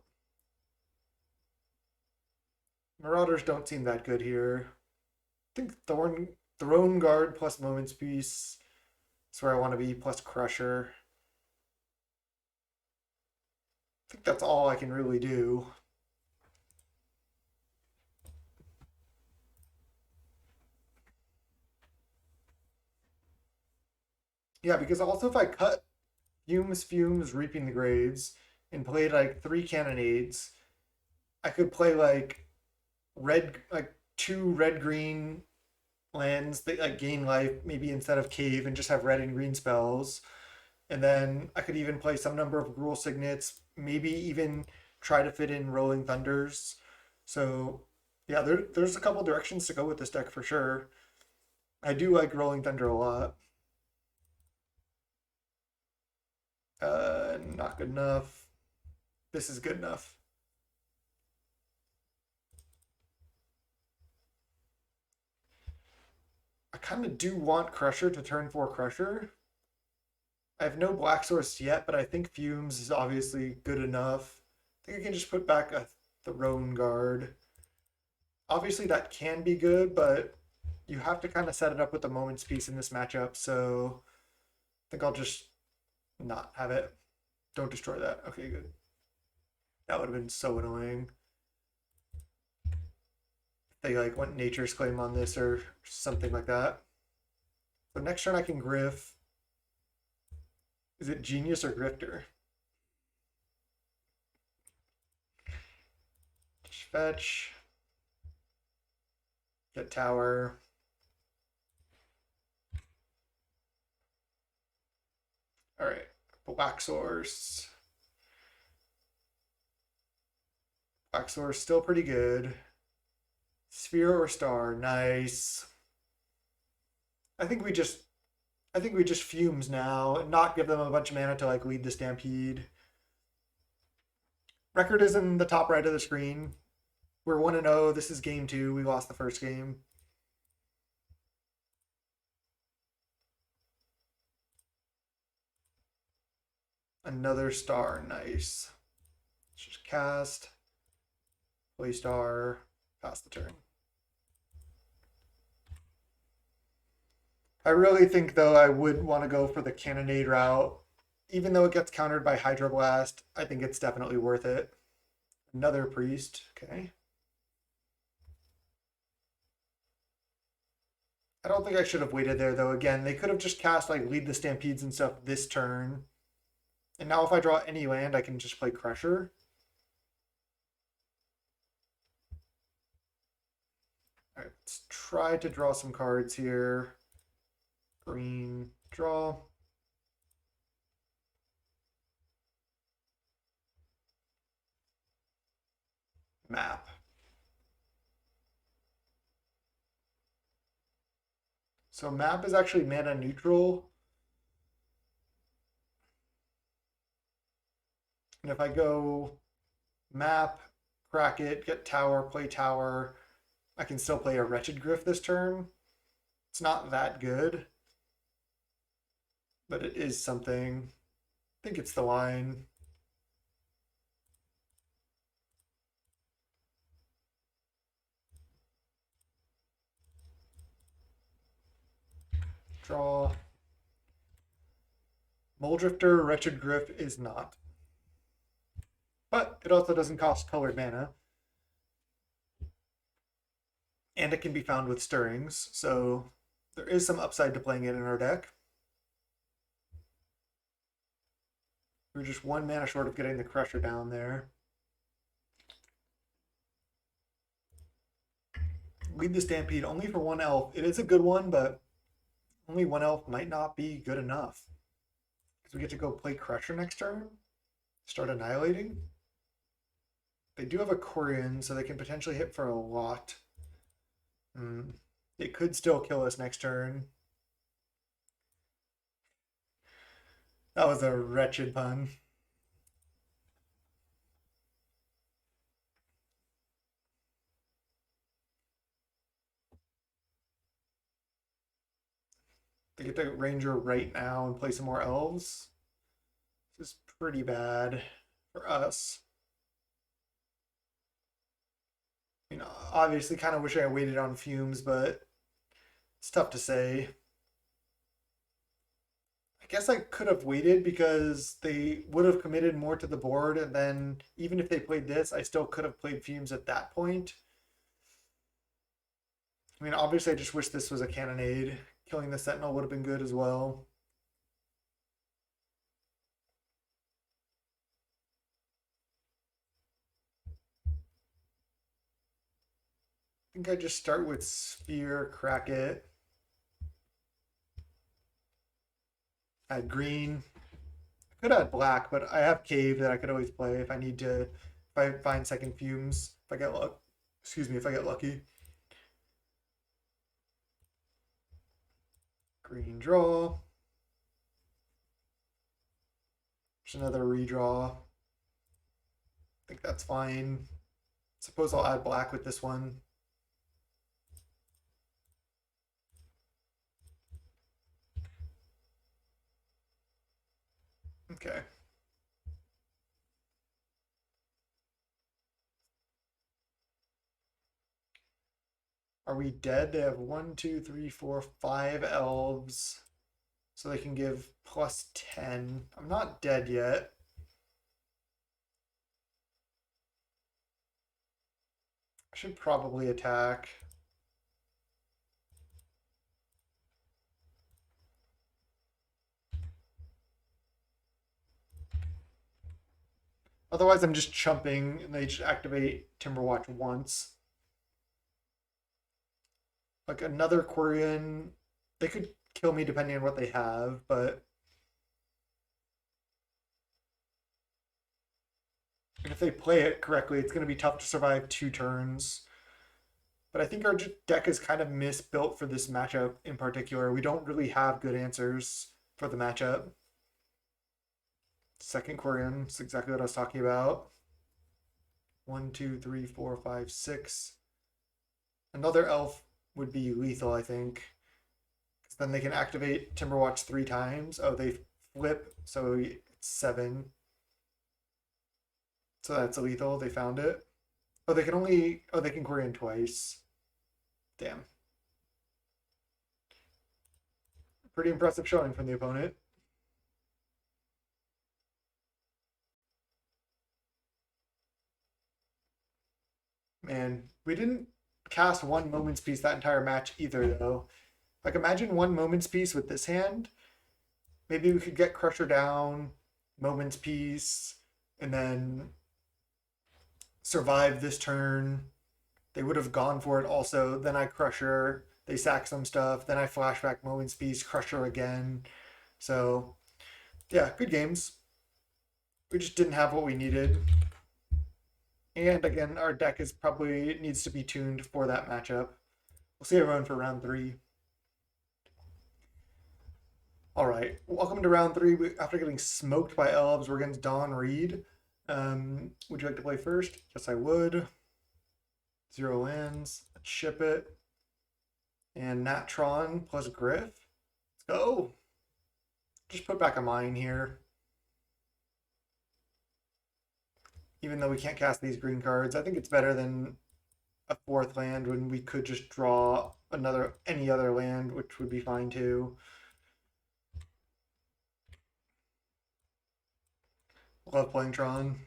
Marauders don't seem that good here. I think Throne Guard plus Moment's Peace is where I want to be, plus Crusher. I think that's all I can really do. Yeah, because also if I cut Fumes, Reaping the Graves, and played like 3 Cannonades, I could play like 2 red-green lands that like gain life, maybe instead of Cave, and just have red and green spells. And then I could even play some number of Gruul Signets, maybe even try to fit in Rolling Thunders. So yeah, there's a couple directions to go with this deck for sure. I do like Rolling Thunder a lot. Not good enough. This is good enough. I kind of do want Crusher to turn 4 Crusher. I have no Black Source yet, but I think Fumes is obviously good enough. I think I can just put back a Throne Guard. Obviously that can be good, but you have to kind of set it up with the Moment's Peace in this matchup, so I think I'll just not have it. Don't destroy that. Okay, good. That would have been so annoying. They like went Nature's Claim on this or something like that. So next turn I can Griff. Is it Genius or Grifter? Just fetch. Get Tower. All right, Black Source. Black Source still pretty good. Sphere or Star, nice. I think we just Fumes now and not give them a bunch of mana to like lead the Stampede. Record is in the top right of the screen. We're 1-0. This is game 2. We lost the first game. Another Star, nice. Let's just cast. Play Star. Pass the turn. I really think, though, I would want to go for the Cannonade route. Even though it gets countered by Hydroblast, I think it's definitely worth it. Another Priest, okay. I don't think I should have waited there, though. Again, they could have just cast, like, Lead the Stampedes and stuff this turn. And now if I draw any land, I can just play Crusher. All right, let's try to draw some cards here. Green, draw. Map. So map is actually mana neutral. And if I go map, crack it, get tower, play tower, I can still play a Wretched Griff this turn. It's not that good, but it is something. I think it's the line. Draw. Muldrifter, Wretched Griff is not. But it also doesn't cost colored mana. And it can be found with stirrings, so there is some upside to playing it in our deck. We're just one mana short of getting the Crusher down there. Lead the Stampede only for one elf. It is a good one, but only one elf might not be good enough. Because we get to go play Crusher next turn, start annihilating. They do have a Quirion, so they can potentially hit for a lot. They could still kill us next turn. That was a wretched pun. They get to Ranger right now and play some more elves. This is pretty bad for us. You know, obviously kind of wish I waited on Fumes, but it's tough to say. I guess I could have waited because they would have committed more to the board, and then even if they played this, I still could have played Fumes at that point. I mean, obviously I just wish this was a Cannonade. Killing the Sentinel would have been good as well. I think I just start with Sphere, crack it. Add green. I could add black, but I have Cave that I could always play if I need to. If I find second Fumes, if I get luck. Excuse me, if I get lucky. Green draw. There's another redraw. I think that's fine. Suppose I'll add black with this one. Okay. Are we dead? They have 1, 2, 3, 4, 5 elves. So they can give +10. I'm not dead yet. I should probably attack. Otherwise, I'm just chumping and they just activate Timberwatch once. Like another Quirion, they could kill me depending on what they have, but if they play it correctly, it's going to be tough to survive 2 turns. But I think our deck is kind of misbuilt for this matchup in particular. We don't really have good answers for the matchup. Second Quirion, that's exactly what I was talking about. 1, 2, 3, 4, 5, 6. Another elf would be lethal, I think. Because then they can activate Timberwatch 3 times. Oh, they flip, so it's 7. So that's lethal. They found it. Oh, they can only. Oh, they can Quirion twice. Damn. Pretty impressive showing from the opponent. Man, we didn't cast one Moment's Peace that entire match either, though. Like, imagine one Moment's Peace with this hand. Maybe we could get Crusher down, Moment's Peace, and then survive this turn. they would have gone for it also. Then I Crusher, they sack some stuff, then I flashback Moment's Peace, Crusher again. So yeah, good games. We just didn't have what we needed. And again, our deck is probably needs to be tuned for that matchup. We'll see everyone for round 3. All right, welcome to round 3. After getting smoked by Elves, we're against Don Reed. Would you like to play first? Yes, I would. 0 lands. Let's ship it. And Nat Tron plus Griff. Let's go. Just put back a mine here. Even though we can't cast these green cards, I think it's better than a 4th land when we could just draw any other land, which would be fine too. Love playing Tron.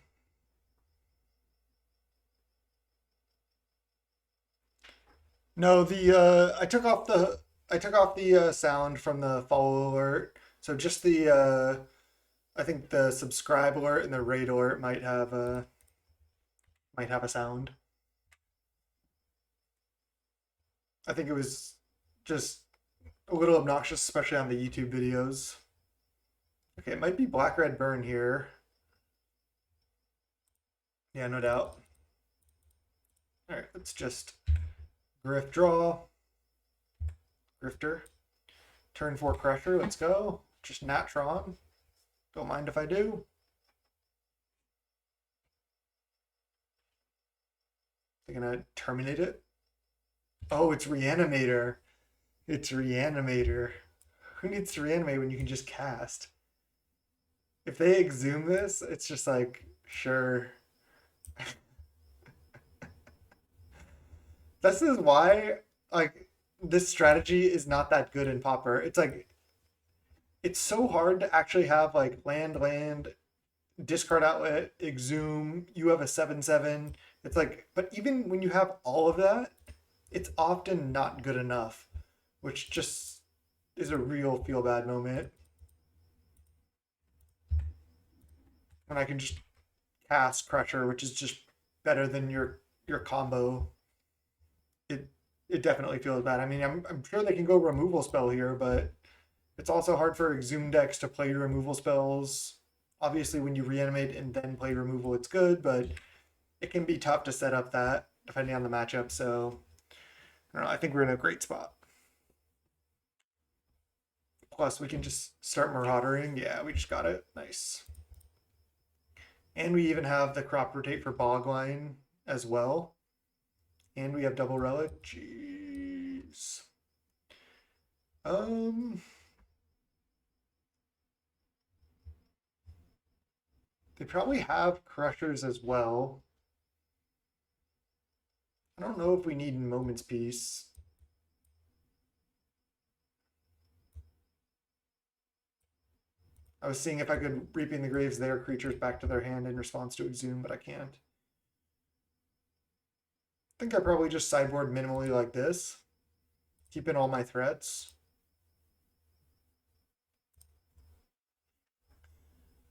No, I took off the sound from the follow alert. So just the I think the subscribe alert and the raid alert might have a sound. I think it was just a little obnoxious, especially on the YouTube videos. Okay, it might be black red burn here. Yeah, no doubt. All right, let's just Griff draw. Grifter. Turn 4 Crusher, let's go. Just Nat Tron. Don't mind if I do. They're gonna terminate it. Oh, it's Reanimator. It's Reanimator. Who needs to reanimate when you can just cast? If they exhume this, it's just like, sure. This is why, like, this strategy is not that good in Pauper. It's like, it's so hard to actually have like land, discard outlet, exhume. You have a 7/7. It's like, but even when you have all of that, it's often not good enough, which just is a real feel bad moment. When I can just cast Crusher, which is just better than your combo. It definitely feels bad. I mean, I'm sure they can go removal spell here, but it's also hard for Exhume decks to play removal spells. Obviously, when you reanimate and then play removal, it's good, but it can be tough to set up that depending on the matchup. So, I don't know. I think we're in a great spot. Plus, we can just start maraudering. Yeah, we just got it. Nice. And we even have the crop rotate for Bogline as well. And we have double relic. Jeez. They probably have crushers as well. I don't know if we need Moment's Peace. I was seeing if I could Reaping the Graves their creatures back to their hand in response to Exhume, but I can't. I think I probably just sideboard minimally like this. Keep in all my threats.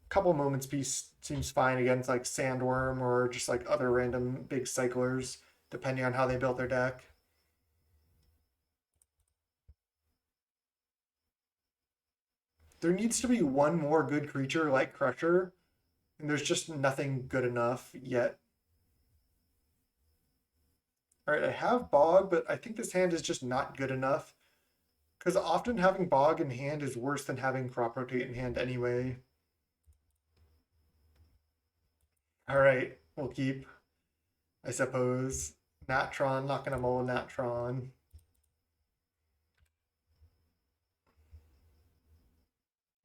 Couple Moments Peace seems fine against like Sandworm or just like other random big cyclers, depending on how they built their deck. There needs to be one more good creature like Crusher, and there's just nothing good enough yet. All right, I have Bog, but I think this hand is just not good enough. Because often having Bog in hand is worse than having Crop Rotate in hand anyway. All right, we'll keep, I suppose. Natron, not going to mull Natron.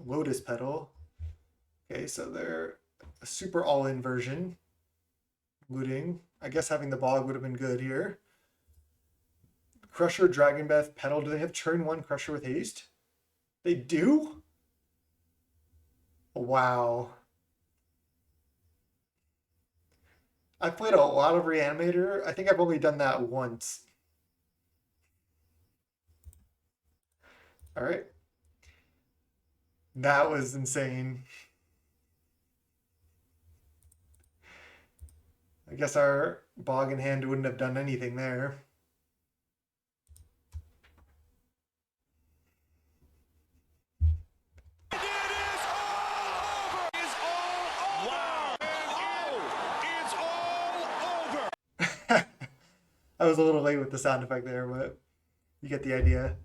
Lotus Petal. Okay, so they're a super all-in version. Looting. I guess having the Bog would have been good here. Crusher, Dragonbeth, Petal. Do they have turn 1 Crusher with haste? They do? Wow. I've played a lot of Reanimator. I think I've only done that once. All right. That was insane. I guess our bog in hand wouldn't have done anything there. I was a little late with the sound effect there, but you get the idea.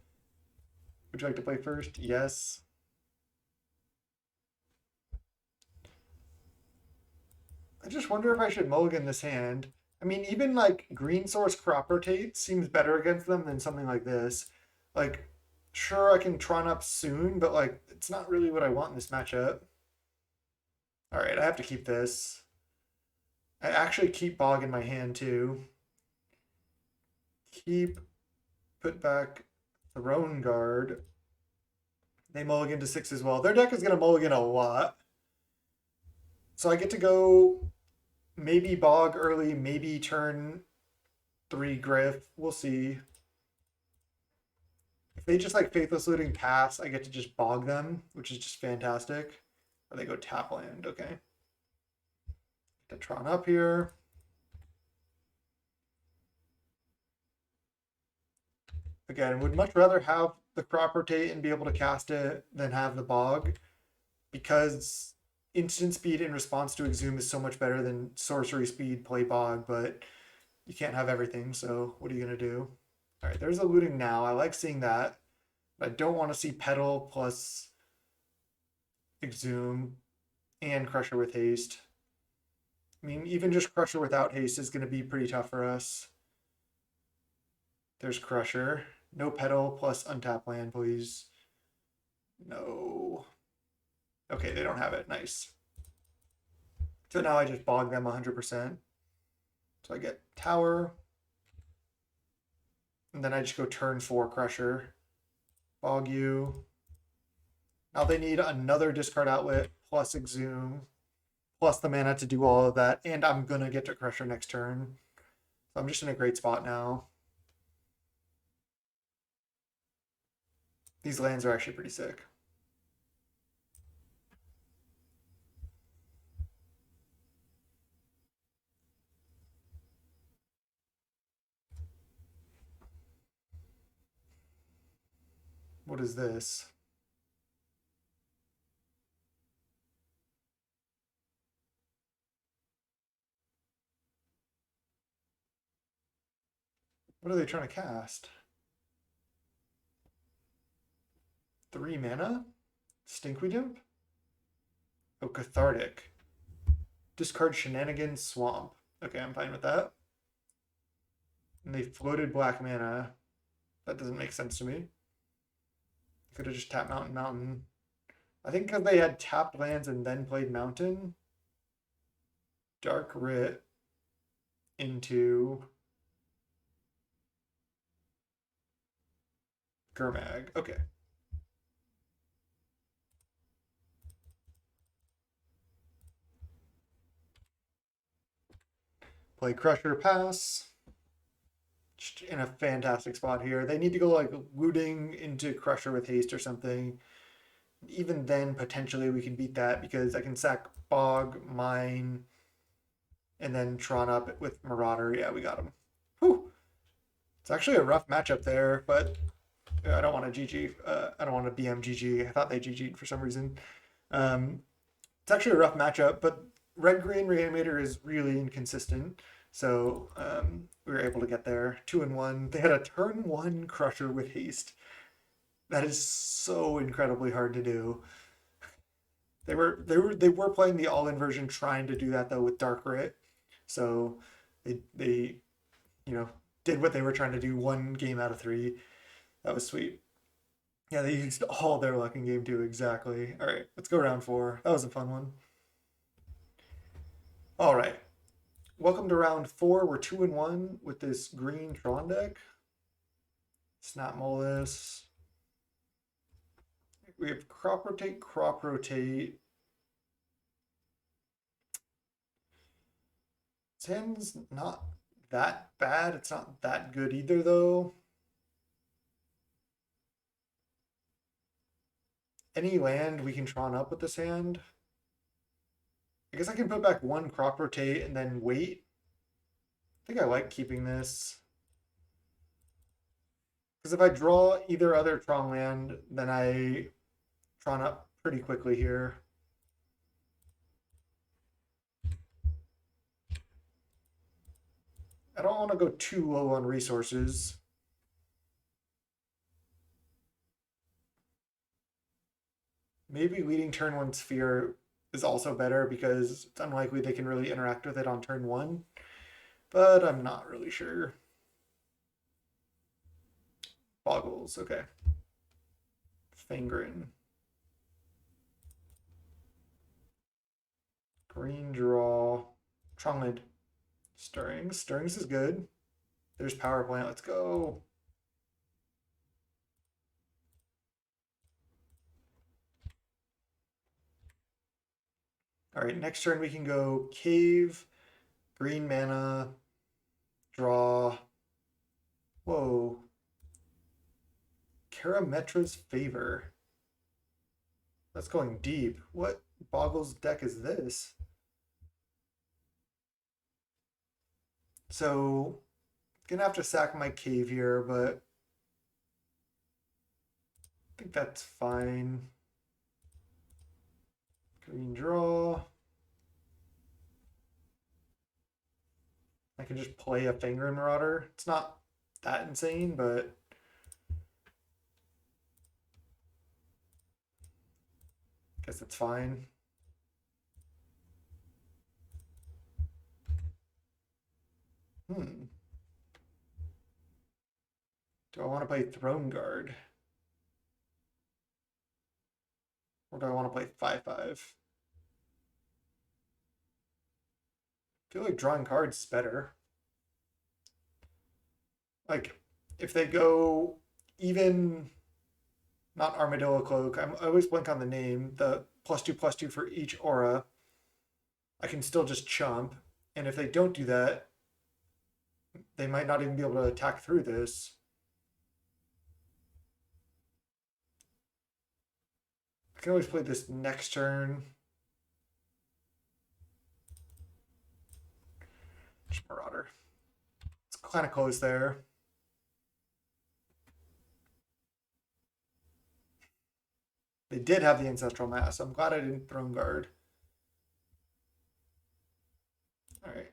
Would you like to play first? Yes. I just wonder if I should mulligan this hand. I mean, even like green source crop rotate seems better against them than something like this. Like, sure, I can Tron up soon, but like, it's not really what I want in this matchup. All right, I have to keep this. I actually keep bog in my hand too. Keep, put back Throne Guard. They mulligan to 6 as well. Their deck is going to mulligan a lot. So I get to go maybe bog early, maybe turn 3 Griff. We'll see. If they just like Faithless Looting pass, I get to just bog them, which is just fantastic. Or they go tap land, okay. Get Tron up here. Again, would much rather have the crop rotate and be able to cast it than have the bog, because instant speed in response to Exhume is so much better than sorcery speed play bog, but you can't have everything, so what are you going to do? All right, there's a looting now. I like seeing that. But I don't want to see Petal plus Exhume and Crusher with haste. I mean, even just Crusher without haste is going to be pretty tough for us. There's Crusher. No Petal plus untap land, please. No. Okay, they don't have it. Nice. So now I just bog them 100%. So I get Tower. And then I just go turn 4 Crusher. Bog you. Now they need another discard outlet plus Exhume plus the mana to do all of that. And I'm going to get to Crusher next turn. So I'm just in a great spot now. These lands are actually pretty sick. What is this? What are they trying to cast? 3 mana? Stinkweed? Oh, Cathartic. Discard Shenanigans Swamp. Okay, I'm fine with that. And they floated black mana. That doesn't make sense to me. Could have just tapped Mountain. I think because they had tapped lands and then played Mountain. Dark Writ into Gurmag. Okay. Play Crusher, pass. Just in a fantastic spot here. They need to go like looting into Crusher with haste or something. Even then, potentially we can beat that because I can sack Bog, Mine, and then Tron up with Marauder. Yeah, we got him. Whew. It's actually a rough matchup there, but I don't want to GG. I don't want to BM GG. I thought they GG'd for some reason. It's actually a rough matchup, but Red Green Reanimator is really inconsistent. So we were able to get there. 2-1. They had a turn 1 Crusher with haste. That is so incredibly hard to do. They were playing the all-in version, trying to do that though with Dark Writ. So they did what they were trying to do 1 game out of 3. That was sweet. Yeah, they used all their luck in game 2, exactly. All right, let's go round 4. That was a fun one. All right. Welcome to round 4. We're 2-1 with this green Tron deck. Snap Mull this. We have crop rotate. This hand's not that bad. It's not that good either, though. Any land we can Tron up with this hand. I guess I can put back 1 crop rotate and then wait. think I like keeping this. Because if I draw either other Tron land, then I Tron up pretty quickly here. I don't want to go too low on resources. Maybe leading turn one sphere is also better because it's unlikely they can really interact with it on turn one, but I'm not really sure. Boggles, okay. Fingrin. Green draw. Trongland. Stirrings. Stirrings is good. There's power plant. Let's go. All right, next turn we can go cave, green mana, draw. Whoa. Karametra's Favor. That's going deep. What Boggles deck is this? So, gonna have to sack my cave here, but I think that's fine. Green draw. I can just play a Fangren Marauder. It's not that insane, but I guess it's fine. Do I want to play Throne Guard? Or do I want to play 5/5? I feel like drawing cards is better. Like, if they go even, not Armadillo Cloak, I always blank on the name, the +2/+2 for each aura, I can still just chump. And if they don't do that, they might not even be able to attack through this. I can always play this next turn. Marauder. It's kind of close there. They did have the Ancestral Mass. I'm glad I didn't Throne Guard. All right.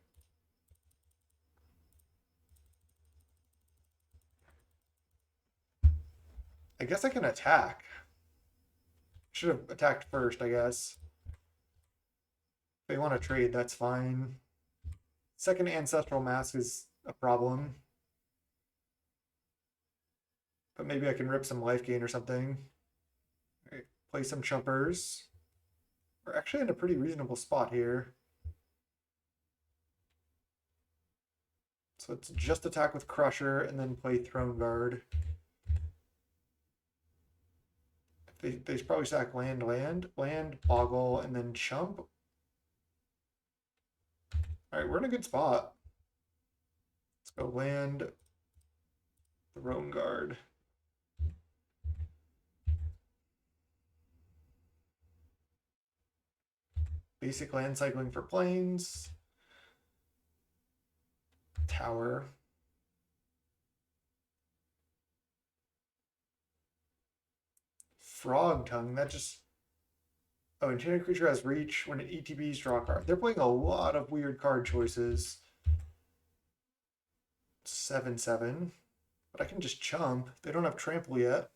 I guess I can attack. Should have attacked first, I guess. If they want to trade, that's fine. Second Ancestral Mask is a problem. But maybe I can rip some life gain or something. All right, play some chumpers. We're actually in a pretty reasonable spot here. So let's just attack with Crusher and then play Throne Guard. They probably sack land, Boggle, and then chump. All right, we're in a good spot. Let's go land, Throne Guard. Basic land cycling for planes. Tower. Frog Tongue, that just... Oh, enchanted creature has reach when it ETBs, draw a card. They're playing a lot of weird card choices. 7/7. But I can just chump. They don't have trample yet.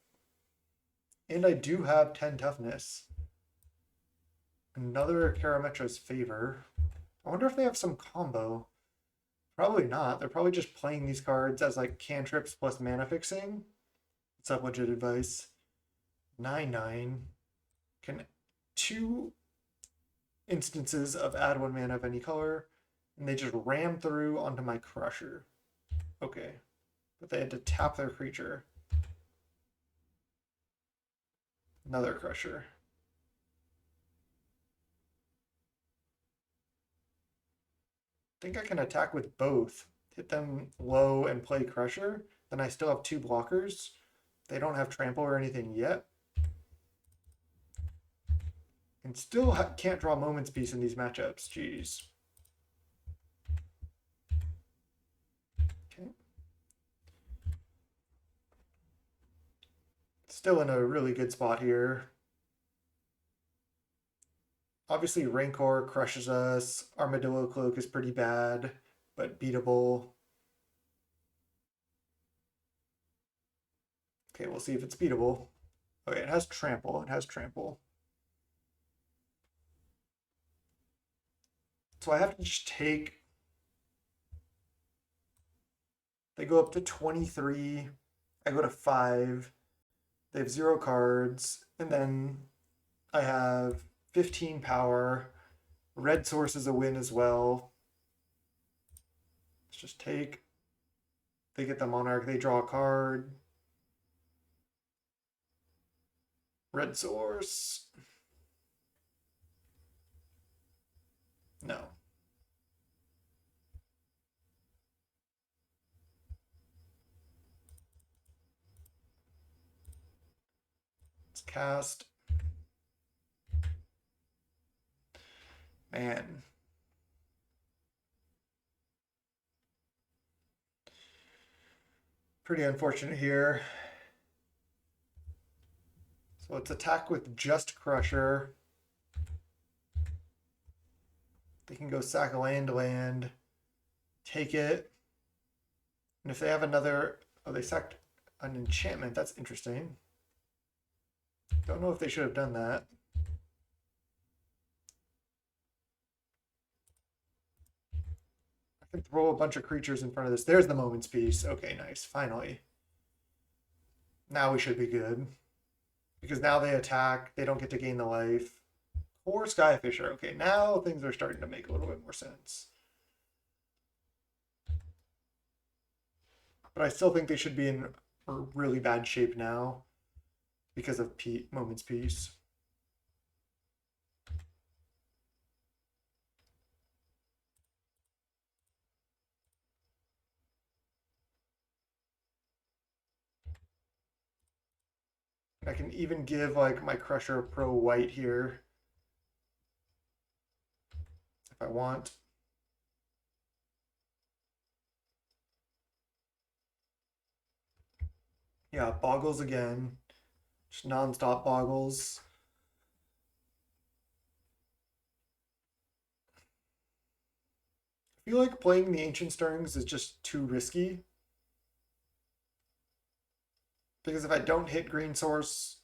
And I do have 10 toughness. Another Karametra's Favor. I wonder if they have some combo. Probably not. They're probably just playing these cards as like cantrips plus mana fixing. It's not legit advice. 9/9. Can 2 instances of add 1 mana of any color, and they just ram through onto my Crusher. Okay. But they had to tap their creature. Another Crusher. I think I can attack with both. Hit them low and play Crusher. Then I still have 2 blockers. They don't have trample or anything yet. And still can't draw Moment's Peace in these matchups. Jeez. Still in a really good spot here. Obviously, Rancor crushes us. Armadillo Cloak is pretty bad, but beatable. Okay, we'll see if it's beatable. Okay, it has Trample. It has Trample. So I have to just take... They go up to 23. I go to 5. They have 0 cards. And then I have 15 power. Red source is a win as well. Let's just take. They get the Monarch. They draw a card. Red source. No. Let's cast. Man. Pretty unfortunate here. So let's attack with just Crusher. They can go sack land, take it. And if they have another, oh, they sacked an enchantment. That's interesting. Don't know if they should have done that. I can throw a bunch of creatures in front of this. There's the Moment's Peace. Okay, nice. Finally. Now we should be good. Because now they attack. They don't get to gain the life. Or Skyfisher. Okay, now things are starting to make a little bit more sense. But I still think they should be in a really bad shape now because of Moment's Peace. I can even give like my Crusher a pro white here if I want. Yeah, Boggles again. Just non-stop Boggles. I feel like playing the Ancient Stirrings is just too risky. Because if I don't hit green source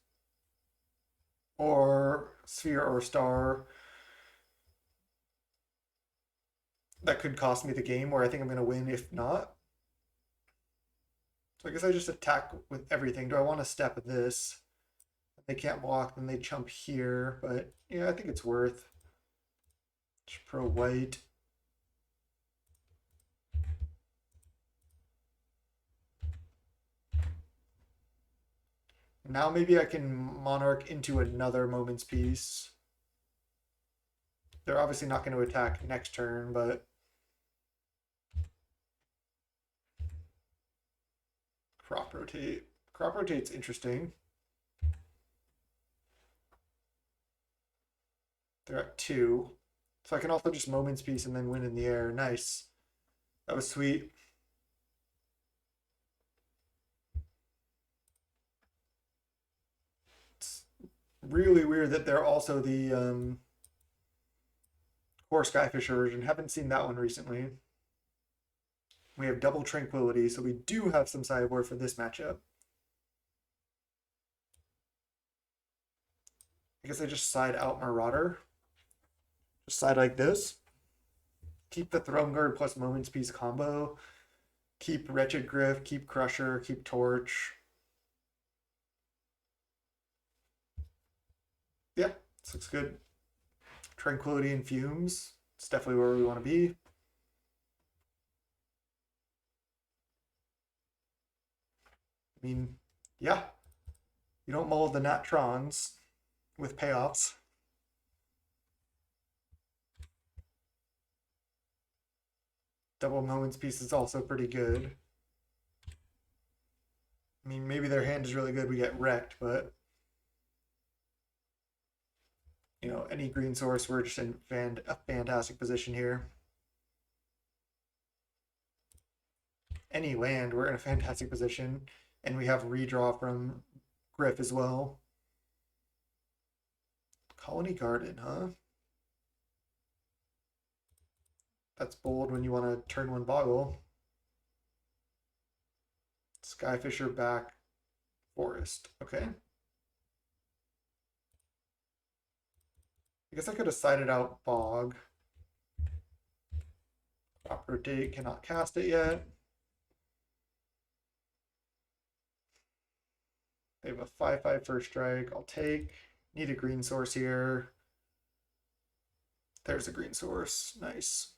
or sphere or star, that could cost me the game where I think I'm going to win if not. So I guess I just attack with everything. Do I want to step this? If they can't block, then they jump here. But yeah, I think it's worth. Just pro white. Now maybe I can Monarch into another Moment's Peace. They're obviously not going to attack next turn, but Crop Rotate. Crop Rotate's interesting. They're at 2. So I can also just Moment's Peace and then win in the air. Nice. That was sweet. It's really weird that they're also the Core Skyfisher version. Haven't seen that one recently. We have double Tranquility, so we do have some sideboard for this matchup. I guess I just side out Marauder. Just side like this. Keep the Throne Guard plus Moment's Peace combo. Keep Wretched Griff, keep Crusher, keep Torch. Yeah, this looks good. Tranquility and Fumes. It's definitely where we want to be. I mean, yeah. You don't mull the Nat Trons with payoffs. Double Moment's Peace is also pretty good. I mean, maybe their hand is really good, we get wrecked, but you know, any green source, we're just in a fantastic position here. Any land, we're in a fantastic position, and we have redraw from Griff as well. Colony Garden, huh? That's bold when you want to turn one boggle. Skyfisher back forest. Okay. I guess I could have sided out bog. Proper date, cannot cast it yet. They have a 5/5 first strike. I'll take. Need a green source here. There's a green source. Nice.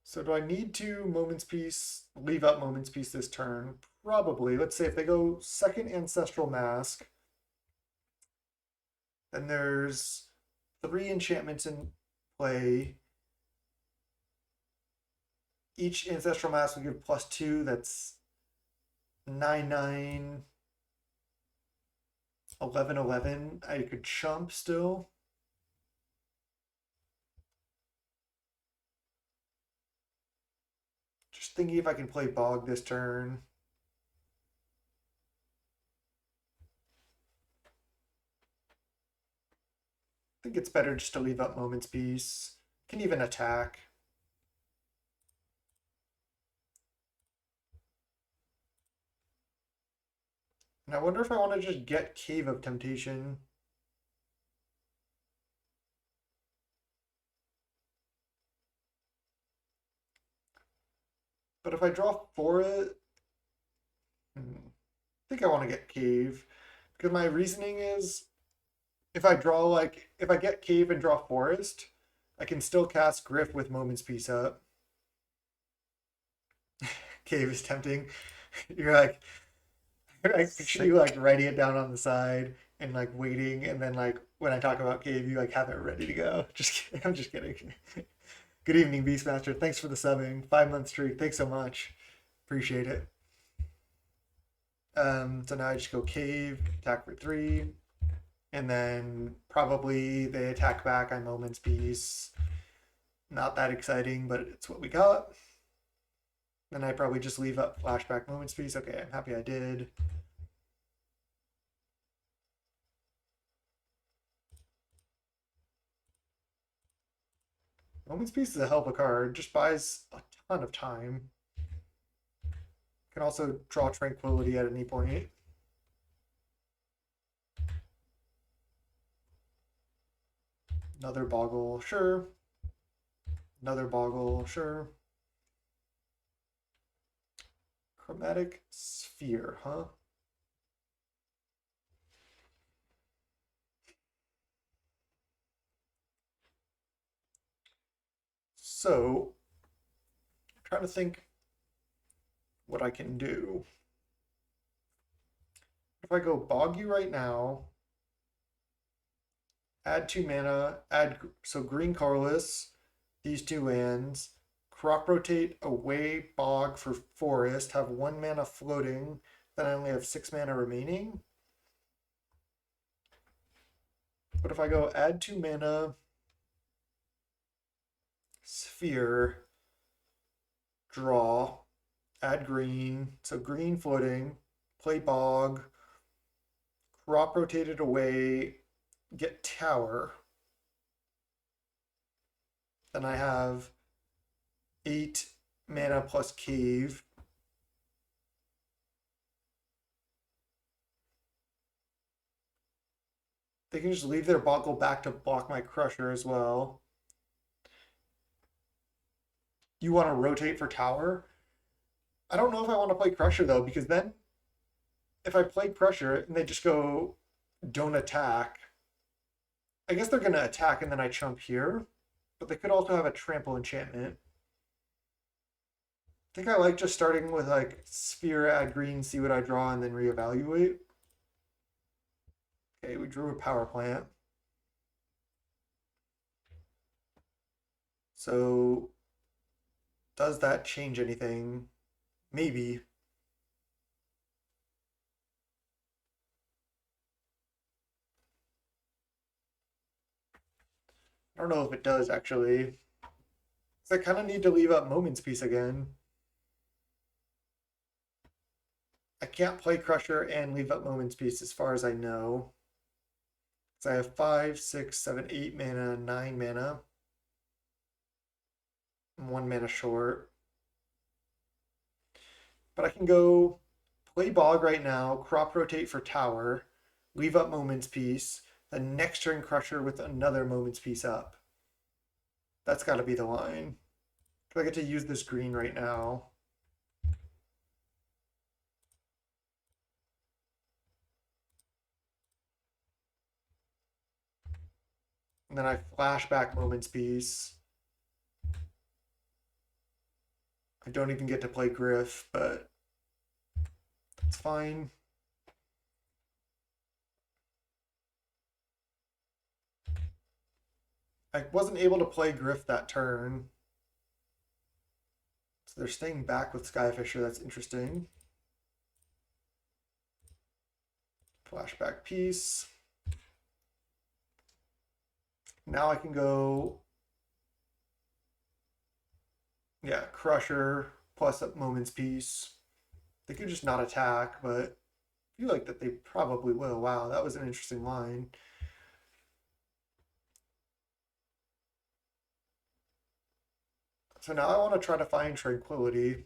So do I need to Moment's Peace, leave out Moment's Peace this turn? Probably. Let's say if they go second Ancestral Mask, then there's 3 enchantments in play. Each Ancestral Mask will give +2. That's 9/9, 11/11. I could chump still. Just thinking if I can play Bog this turn. I think it's better just to leave up Moment's Peace. Can even attack. And I wonder if I want to just get Cave of Temptation. But if I draw for it, I think I want to get Cave. Because my reasoning is if I draw if I get Cave and draw Forest, I can still cast Griff with Moment's Peace up. Cave is tempting. You're like, I picture you like writing it down on the side and like waiting, and then like when I talk about Cave, you like have it ready to go. I'm just kidding. Good evening, Beastmaster. Thanks for the subbing. 5-month streak. Thanks so much. Appreciate it. So now I just go Cave, attack for 3, and then probably they attack back on Moment's Peace. Not that exciting, but it's what we got. Then I probably just leave up Flashback Moment's Peace. Okay, I'm happy I did. Moment's Peace is a hell of a card. Just buys a ton of time. Can also draw Tranquility at any point. Another Boggle, sure. Another Boggle, sure. Chromatic Sphere, huh? So, I'm trying to think what I can do. If I go Boggy right now, add 2 mana, so green colorless, these 2 lands, crop rotate away Bog for forest, have 1 mana floating, then I only have 6 mana remaining. But if I go add 2 mana, sphere, draw, add green, so green floating, play Bog, crop rotated away, get tower. Then I have 8 mana plus Cave. They can just leave their Boggle back to block my Crusher as well. You want to rotate for tower? I don't know if I want to play Crusher though, because then if I play Crusher and they just go don't attack, I guess they're going to attack and then I chump here, but they could also have a trample enchantment. I think I like just starting with like sphere, add green, see what I draw, and then reevaluate. Okay, we drew a power plant. So does that change anything? Maybe. I don't know if it does actually. So I kind of need to leave up Moment's Peace again. I can't play Crusher and leave up Moment's Peace as far as I know. So I have 5, 6, 7, 8 mana, 9 mana. I'm 1 mana short. But I can go play Bog right now, crop rotate for Tower, leave up Moment's Peace, then next turn Crusher with another Moment's Peace up. That's got to be the line. I get to use this green right now. And then I flash back Moment's Peace. I don't even get to play Griff, but it's fine. I wasn't able to play Griff that turn. So they're staying back with Skyfisher. That's interesting. Flashback Peace. Now I can go, yeah, Crusher plus up Moment's Peace. They could just not attack, but I feel like that they probably will. Wow, that was an interesting line. So now I want to try to find Tranquility.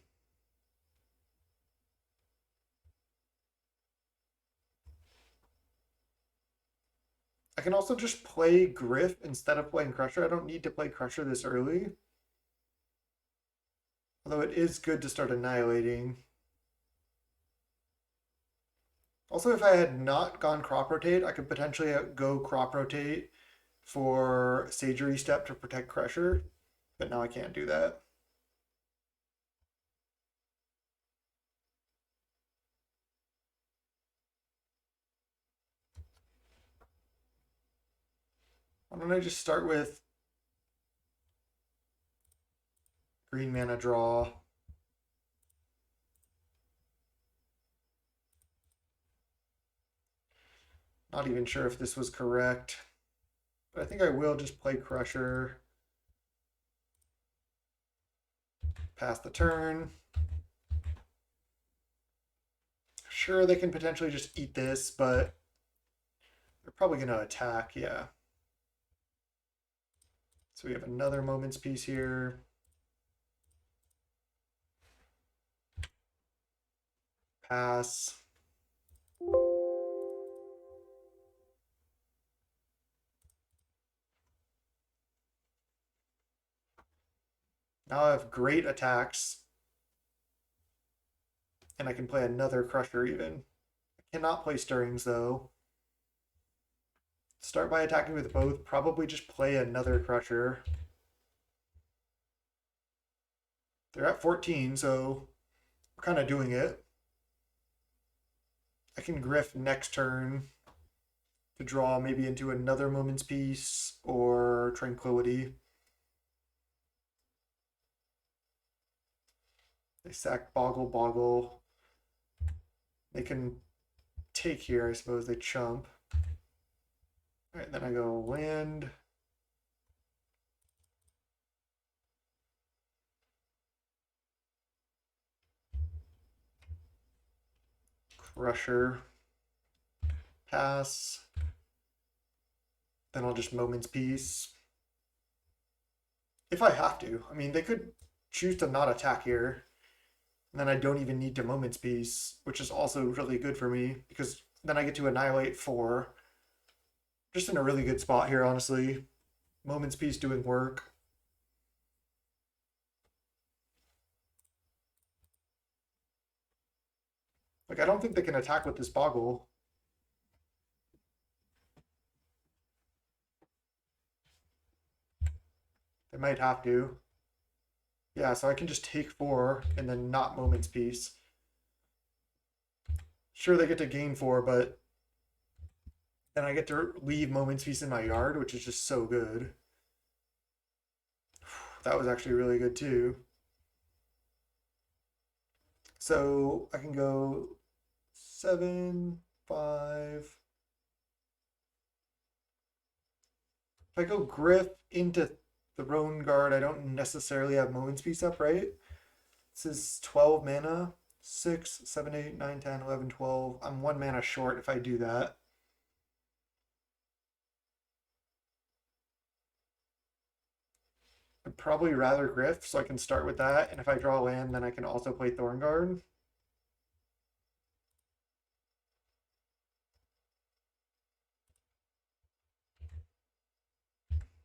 I can also just play Griff instead of playing Crusher. I don't need to play Crusher this early. Although it is good to start annihilating. Also, if I had not gone Crop Rotate, I could potentially go Crop Rotate for Sagery Step to protect Crusher. But now I can't do that. Why don't I just start with green mana draw. Not even sure if this was correct. But I think I will just play Crusher. Pass the turn. Sure, they can potentially just eat this, but they're probably going to attack, yeah. So we have another Moment's Peace here. Pass. Now I have great attacks. And I can play another Crusher even. I cannot play Stirrings though. Start by attacking with both. Probably just play another Crusher. They're at 14, so we're kind of doing it. I can Griff next turn to draw maybe into another Moment's Peace or Tranquility. They sack Boggle Boggle. They can take here, I suppose. They chump. All right, then I go land. Crusher. Pass. Then I'll just Moment's Peace. If I have to. I mean, they could choose to not attack here. And then I don't even need to Moment's Peace, which is also really good for me because then I get to annihilate 4. Just in a really good spot here, honestly. Moment's Peace doing work. Like, I don't think they can attack with this Boggle. They might have to. Yeah, so I can just take 4 and then not Moment's Peace. Sure, they get to gain 4, but then I get to leave Moment's Peace in my yard, which is just so good. That was actually really good too. So I can go 7, 5. If I go Griff into Throne Guard, I don't necessarily have Moment's Peace up, right? This is 12 mana. 6, 7, 8, 9, 10, 11, 12. I'm 1 mana short if I do that. I'd probably rather Griff, so I can start with that. And if I draw land, then I can also play Thornguard.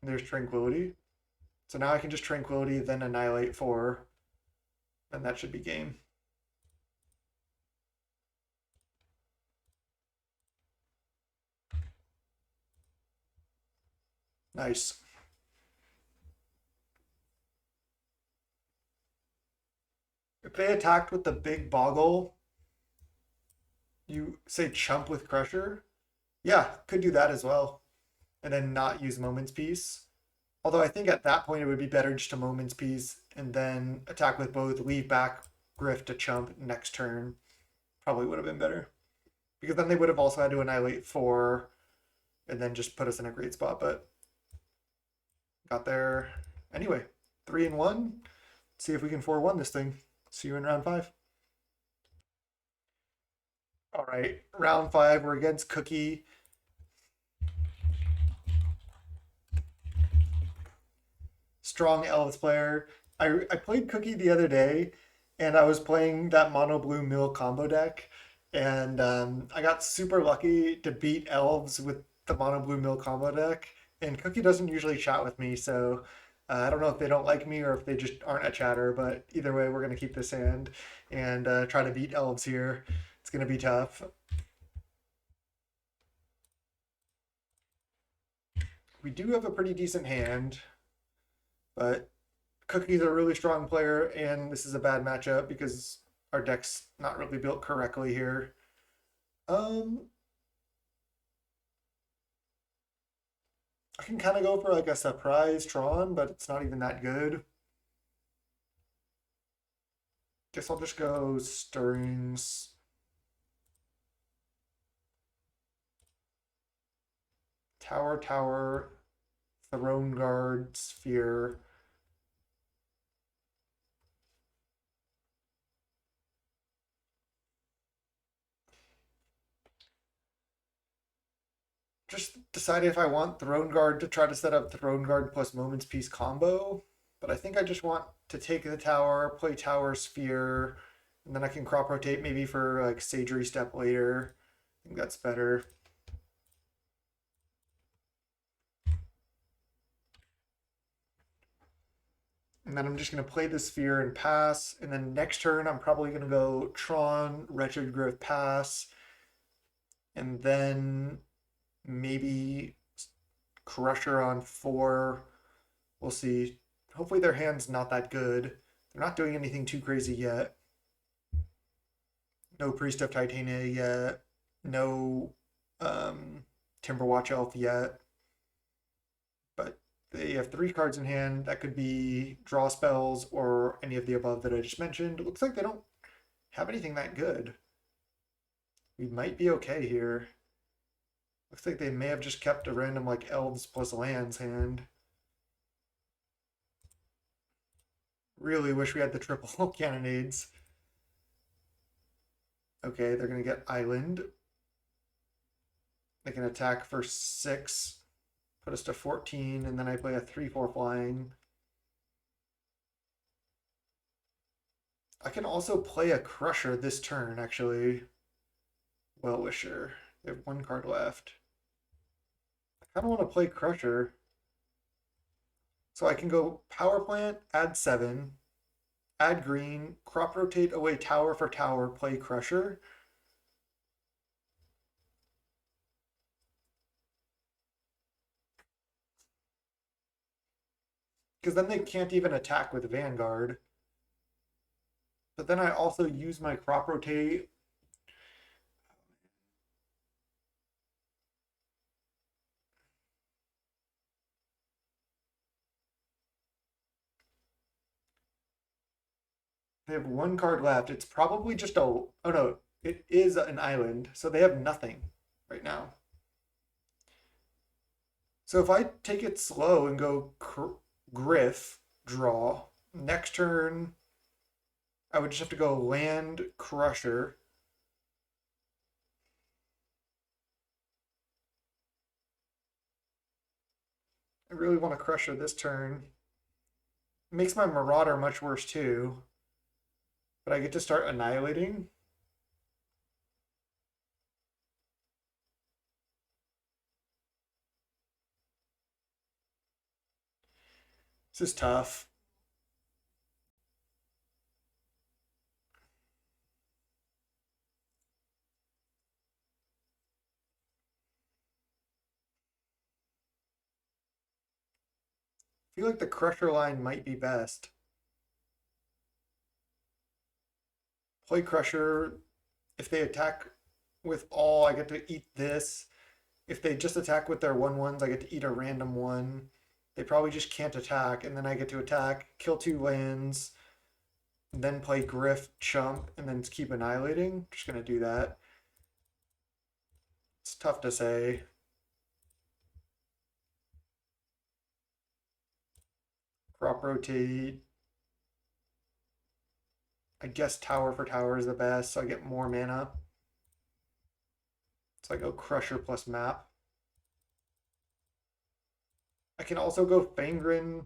There's Tranquility. So now I can just Tranquility, then Annihilate 4. And that should be game. Nice. If they attacked with the big Boggle, you say Chump with Crusher. Yeah, could do that as well. And then not use Moment's Peace. Although I think at that point it would be better just to Moment's Peace and then attack with both, leave back Griff to Chump next turn. Probably would have been better. Because then they would have also had to Annihilate 4 and then just put us in a great spot. But got there anyway. 3 and 1. See if we can 4-1 this thing. See you in round 5. All right, round 5. We're against Cookie. Strong Elves player. I played Cookie the other day, and I was playing that mono blue mill combo deck, and I got super lucky to beat Elves with the mono blue mill combo deck. And Cookie doesn't usually chat with me, so I don't know if they don't like me or if they just aren't a chatter. But either way, we're gonna keep this hand and try to beat Elves here. It's gonna be tough. We do have a pretty decent hand, but Cookie's a really strong player, and this is a bad matchup because our deck's not really built correctly here. Um, I can kind of go for like a surprise Tron, but it's not even that good. Guess I'll just go Stirrings. Tower, Tower, Throne Guard, Sphere. Just decided if I want Throne Guard to try to set up Throne Guard plus Moment's Peace combo. But I think I just want to take the tower, play Tower Sphere, and then I can crop rotate maybe for like Sagery Step later. I think that's better. And then I'm just going to play the Sphere and pass. And then next turn, I'm probably going to go Tron, Wretched Growth, pass. And then maybe Crusher on 4. We'll see. Hopefully their hand's not that good. They're not doing anything too crazy yet. No Priest of Titania yet. No Timberwatch Elf yet. But they have 3 cards in hand. That could be draw spells or any of the above that I just mentioned. It looks like they don't have anything that good. We might be okay here. Looks like they may have just kept a random like Elves plus lands hand. Really wish we had the triple cannonades. Okay, they're gonna get Island. They can attack for 6, put us to 14, and then I play a 3/4 flying. I can also play a Crusher this turn, actually. Well Wisher. They have 1 card left. I kind of want to play Crusher. So I can go Power Plant, add 7, add green, crop rotate away tower for tower, play Crusher. Because then they can't even attack with Vanguard. But then I also use my crop rotate. They have 1 card left. It's probably just a. Oh no, it is an island. So they have nothing right now. So if I take it slow and go Griff, draw, next turn I would just have to go land Crusher. I really want to Crusher this turn. It makes my Marauder much worse too, but I get to start annihilating. This is tough. I feel like the Crusher line might be best. Play Crusher. If they attack with all, I get to eat this. If they just attack with their 1/1s, I get to eat a random one. They probably just can't attack, and then I get to attack, kill 2 lands, then play Griff, Chump, and then keep annihilating. Just gonna do that. It's tough to say. Crop rotate. I guess tower for tower is the best, so I get more mana. So I go Crusher plus map. I can also go Fangren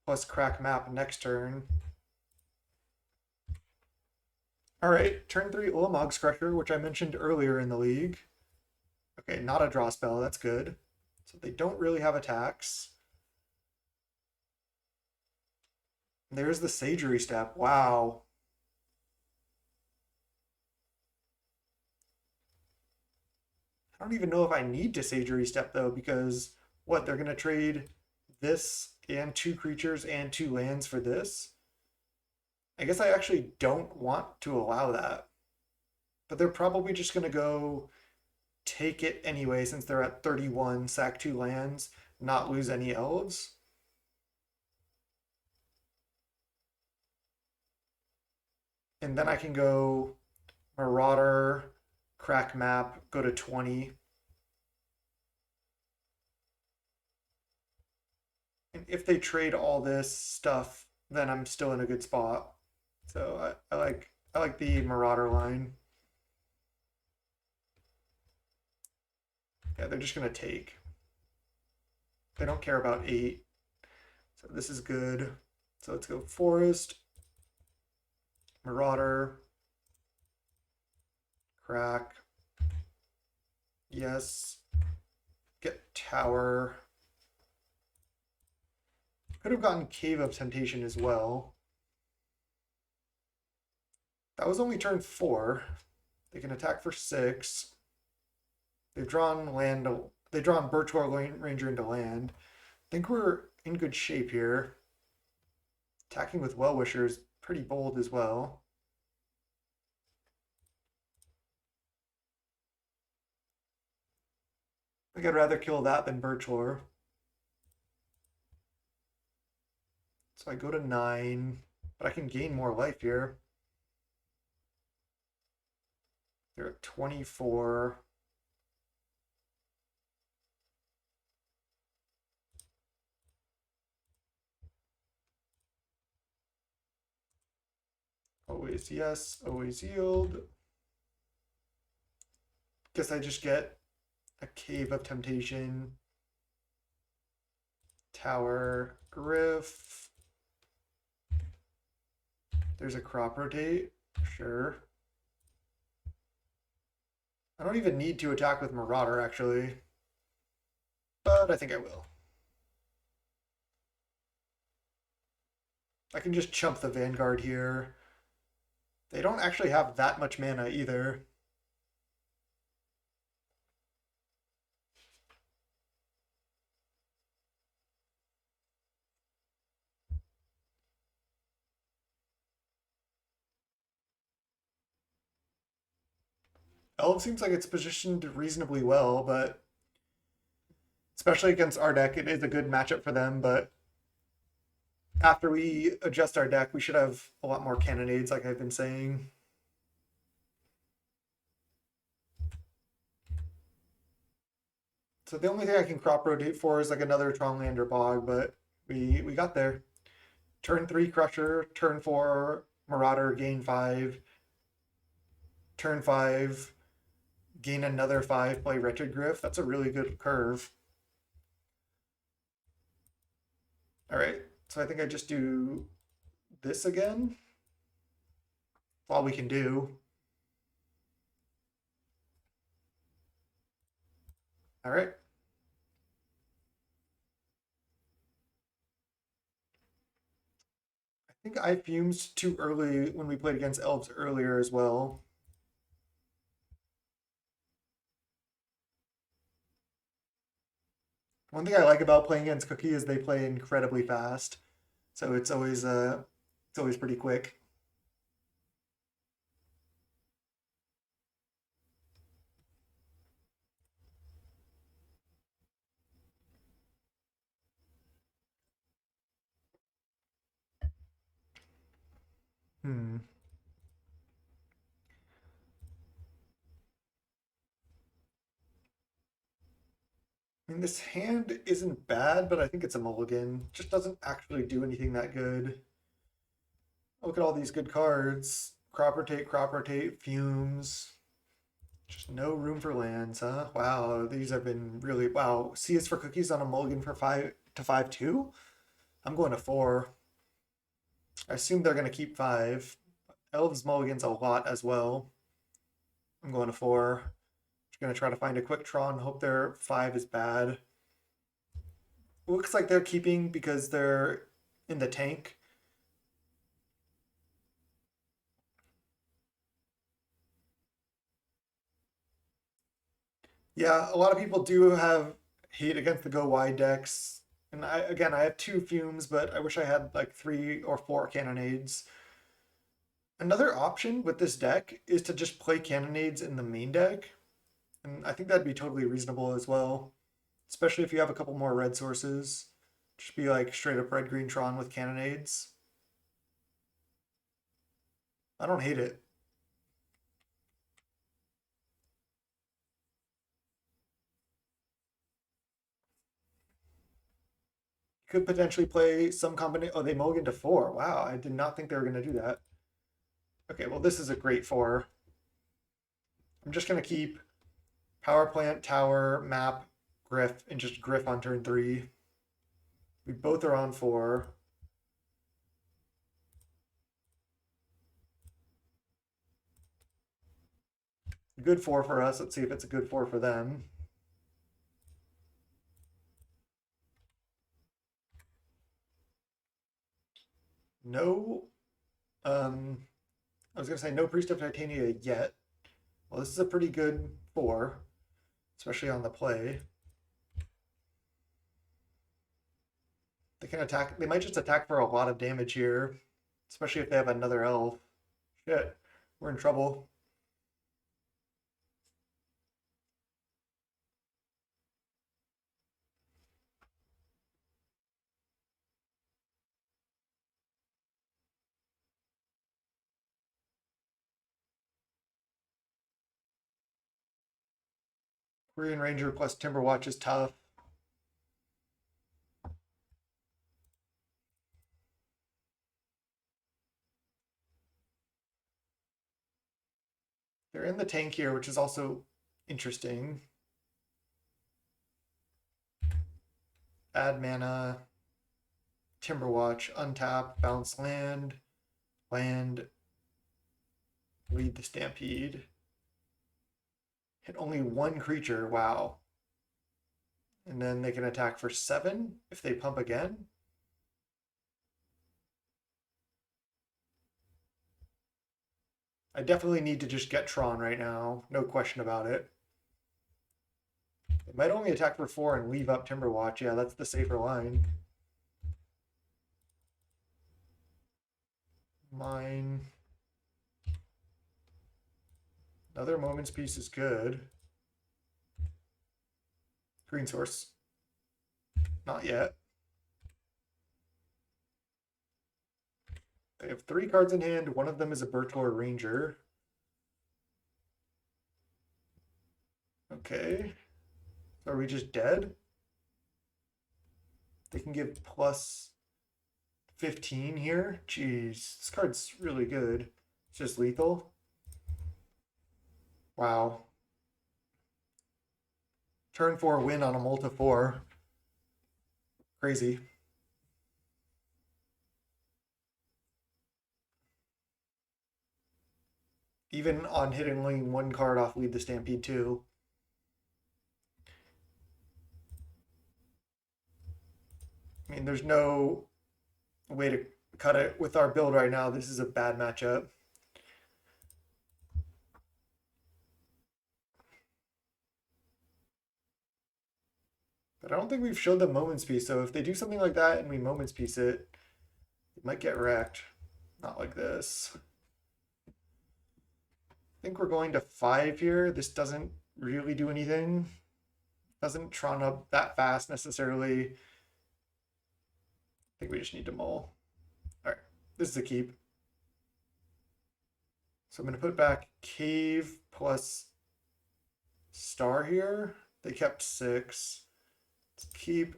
plus crack map next turn. Alright, turn 3 Ulamog's Crusher, which I mentioned earlier in the league. Okay, not a draw spell, that's good. So they don't really have attacks. There's the Sagery Step, wow. I don't even know if I need to Sagery Step though, because what, they're gonna trade this and 2 creatures and 2 lands for this? I guess I actually don't want to allow that. But they're probably just gonna go take it anyway since they're at 31, sack 2 lands, not lose any elves. And then I can go Marauder, crack map, go to 20. And if they trade all this stuff, then I'm still in a good spot. So I like the Marauder line. Yeah, they're just gonna take. They don't care about 8. So this is good. So let's go Forest, Marauder, crack. Yes. Get Tower. Could have gotten Cave of Temptation as well. That was only turn 4. They can attack for 6. They've drawn land. They've drawn Birchwell Ranger into land. I think we're in good shape here. Attacking with Well-Wisher is pretty bold as well. I think I'd rather kill that than Birchwell. So I go to 9, but I can gain more life here. They're at 24. Always yes, always yield. Guess I just get a Cave of Temptation. Tower, Griff. There's a crop rotate, sure. I don't even need to attack with Marauder, actually. But I think I will. I can just chump the Vanguard here. They don't actually have that much mana either. Elf seems like it's positioned reasonably well, but especially against our deck, it is a good matchup for them, but after we adjust our deck, we should have a lot more cannonades, like I've been saying. So the only thing I can crop rotate for is like another Tron land or bog, but we got there. Turn 3 Crusher, turn 4 Marauder, gain 5. Turn 5, gain another 5, play Wretched Griff. That's a really good curve. All right, so I think I just do this again. That's all we can do. All right. I think I fumed too early when we played against elves earlier as well. One thing I like about playing against Cookie is they play incredibly fast, so it's always pretty quick. Hmm. I mean, this hand isn't bad, but I think it's a mulligan. Just doesn't actually do anything that good. Look at all these good cards. Crop rotate, fumes. Just no room for lands, huh? Wow, these have been really wow. C is for cookies on a mulligan for 5 to 5 2. I'm going to 4. I assume they're gonna keep 5. Elves mulligans a lot as well. I'm going to 4. Just gonna try to find a quick Tron. Hope their 5 is bad. Looks like they're keeping because they're in the tank. Yeah, a lot of people do have hate against the go wide decks. And I have 2 fumes, but I wish I had like 3 or 4 cannonades. Another option with this deck is to just play cannonades in the main deck. And I think that'd be totally reasonable as well. Especially if you have a couple more red sources. Just be like straight up red green Tron with cannonades. I don't hate it. Could potentially play some combination. Oh, they mulligan to 4. Wow, I did not think they were going to do that. Okay, well, this is a great 4. I'm just going to keep power plant, tower, map, griff, and just griff on turn 3. We both are on 4. Good 4 for us. Let's see if it's a good 4 for them. No, I was gonna say no Priest of Titania yet. Well, this is a pretty good 4, especially on the play. They can attack. They might just attack for a lot of damage here, especially if they have another elf. Shit, we're in trouble. Korean Ranger plus Timberwatch is tough. They're in the tank here, which is also interesting. Add mana, Timberwatch, untap, bounce land, land, lead the Stampede. Hit only 1 creature, wow. And then they can attack for 7 if they pump again. I definitely need to just get Tron right now, no question about it. It might only attack for 4 and leave up Timberwatch. Yeah, that's the safer line. Mine. Another Moment's Peace is good. Green source. Not yet. They have 3 cards in hand. One of them is a Bertor Ranger. Okay. So are we just dead? They can give plus 15 here. Jeez, this card's really good. It's just lethal. Wow. Turn 4 win on a multi 4. Crazy. Even on hitting only one card off Lead the Stampede too. I mean, there's no way to cut it with our build right now. This is a bad matchup. But I don't think we've showed them Moments Piece, so if they do something like that and we Moments Piece it, it might get wrecked. Not like this. I think we're going to 5 here. This doesn't really do anything. Doesn't Tron up that fast necessarily. I think we just need to mull. All right, this is a keep. So I'm going to put back Cave plus Star here. They kept 6. Let's keep.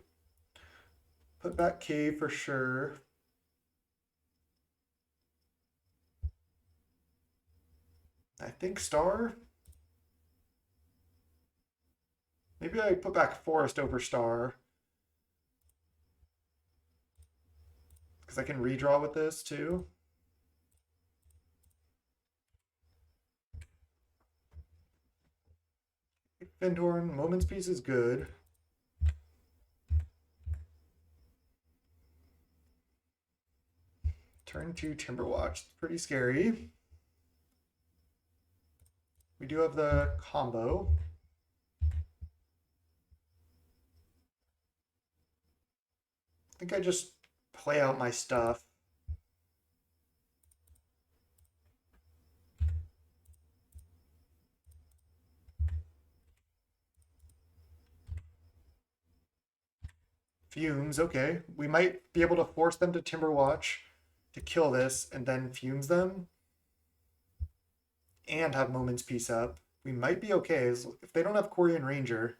Put back Cave for sure. I think Star. Maybe I put back Forest over Star. Because I can redraw with this too. Findorn, Moments Piece is good. Turn 2 Timberwatch, pretty scary. We do have the combo. I think I just play out my stuff. Fumes, okay. We might be able to force them to Timberwatch to kill this and then fumes them and have Moments Piece up. We might be okay if they don't have Korean Ranger.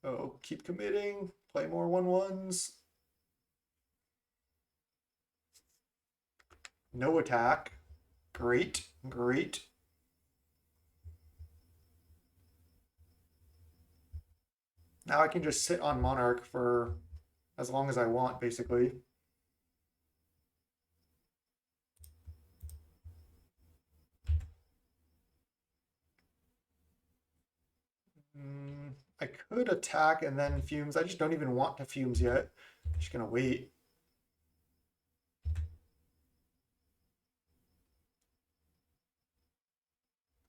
Oh, keep committing, play more 1/1s. No attack. Great, great. Now I can just sit on Monarch for as long as I want, basically. I could attack and then fumes. I just don't even want to fumes yet. I'm just gonna wait.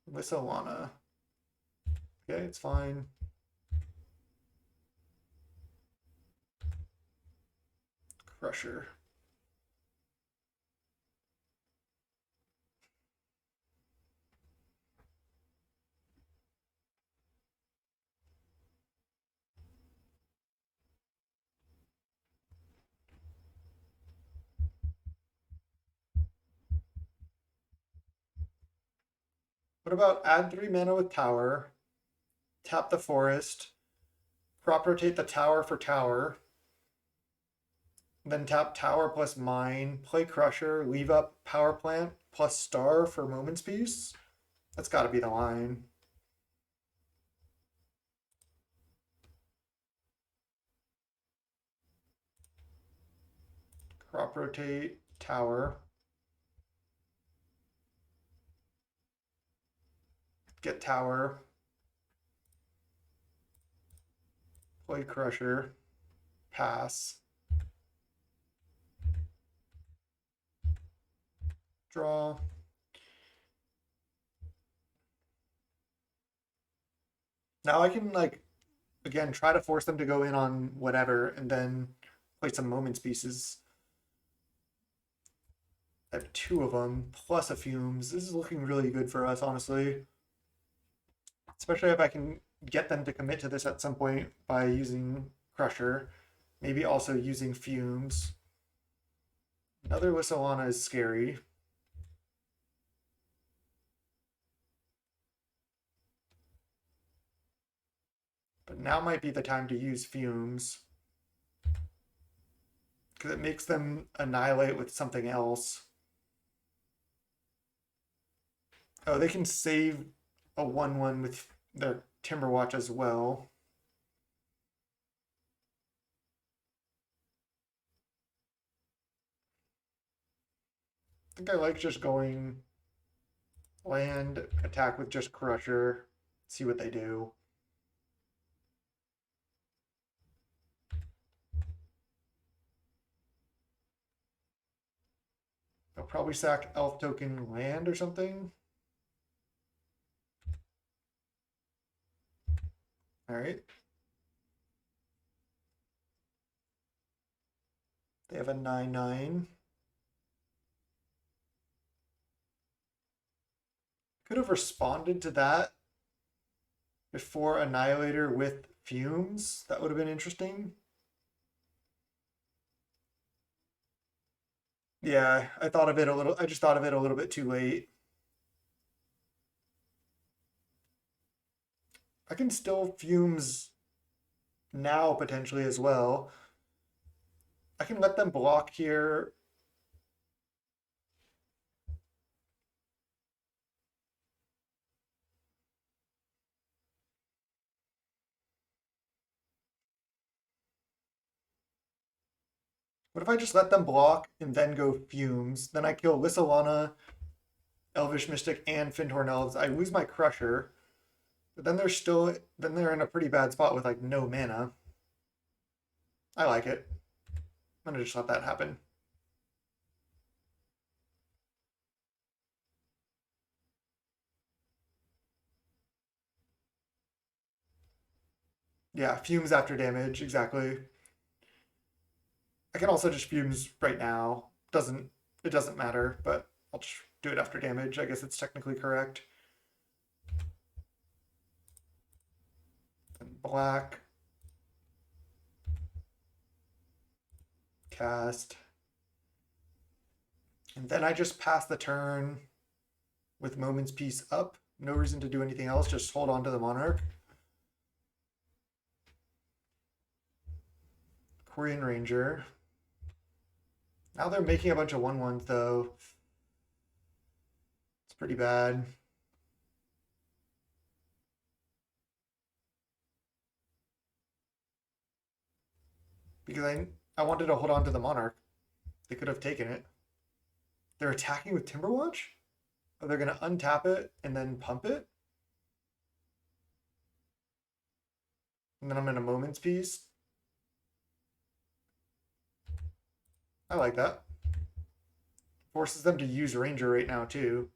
Lissalana. Okay, it's fine. Crusher. What about add 3 mana with Tower, tap the Forest, crop rotate the Tower for Tower, then tap Tower plus Mine, play Crusher, leave up Power Plant plus Star for Moments Piece? That's got to be the line. Crop rotate, Tower. Get Tower. Play Crusher. Pass. Draw. Now I can, like, again, try to force them to go in on whatever and then play some Moments Pieces. I have 2 of them, plus a Fumes. This is looking really good for us, honestly. Especially if I can get them to commit to this at some point by using Crusher. Maybe also using Fumes. Another Lissalana is scary. But now might be the time to use fumes. Because it makes them annihilate with something else. Oh, they can save a 1/1 with their Timberwatch as well. I think I like just going land, attack with just Crusher, see what they do. They'll probably sack Elf Token land or something. All right. They have a 9/9. Could have responded to that before Annihilator with Fumes. That would have been interesting. Yeah, I thought of it a little. I just thought of it a little bit too late. I can still Fumes now potentially as well. I can let them block here. What if I just let them block and then go Fumes? Then I kill Lissalana, Elvish Mystic, and Findhorn Elves. I lose my Crusher, but then they're in a pretty bad spot with like no mana. I like it. I'm gonna just let that happen. Yeah, Fumes after damage, exactly. I can also just Fumes right now. It doesn't matter, but I'll just do it after damage. I guess it's technically correct. And black. Cast. And then I just pass the turn with Moment's Peace up. No reason to do anything else, just hold on to the Monarch. Quirion Ranger. Now they're making a bunch of 1/1s though. It's pretty bad. Because I wanted to hold on to the Monarch. They could have taken it. They're attacking with Timberwatch? Oh, they're going to untap it and then pump it? And then I'm in a Moment's Peace. I like that. Forces them to use Ranger right now, too.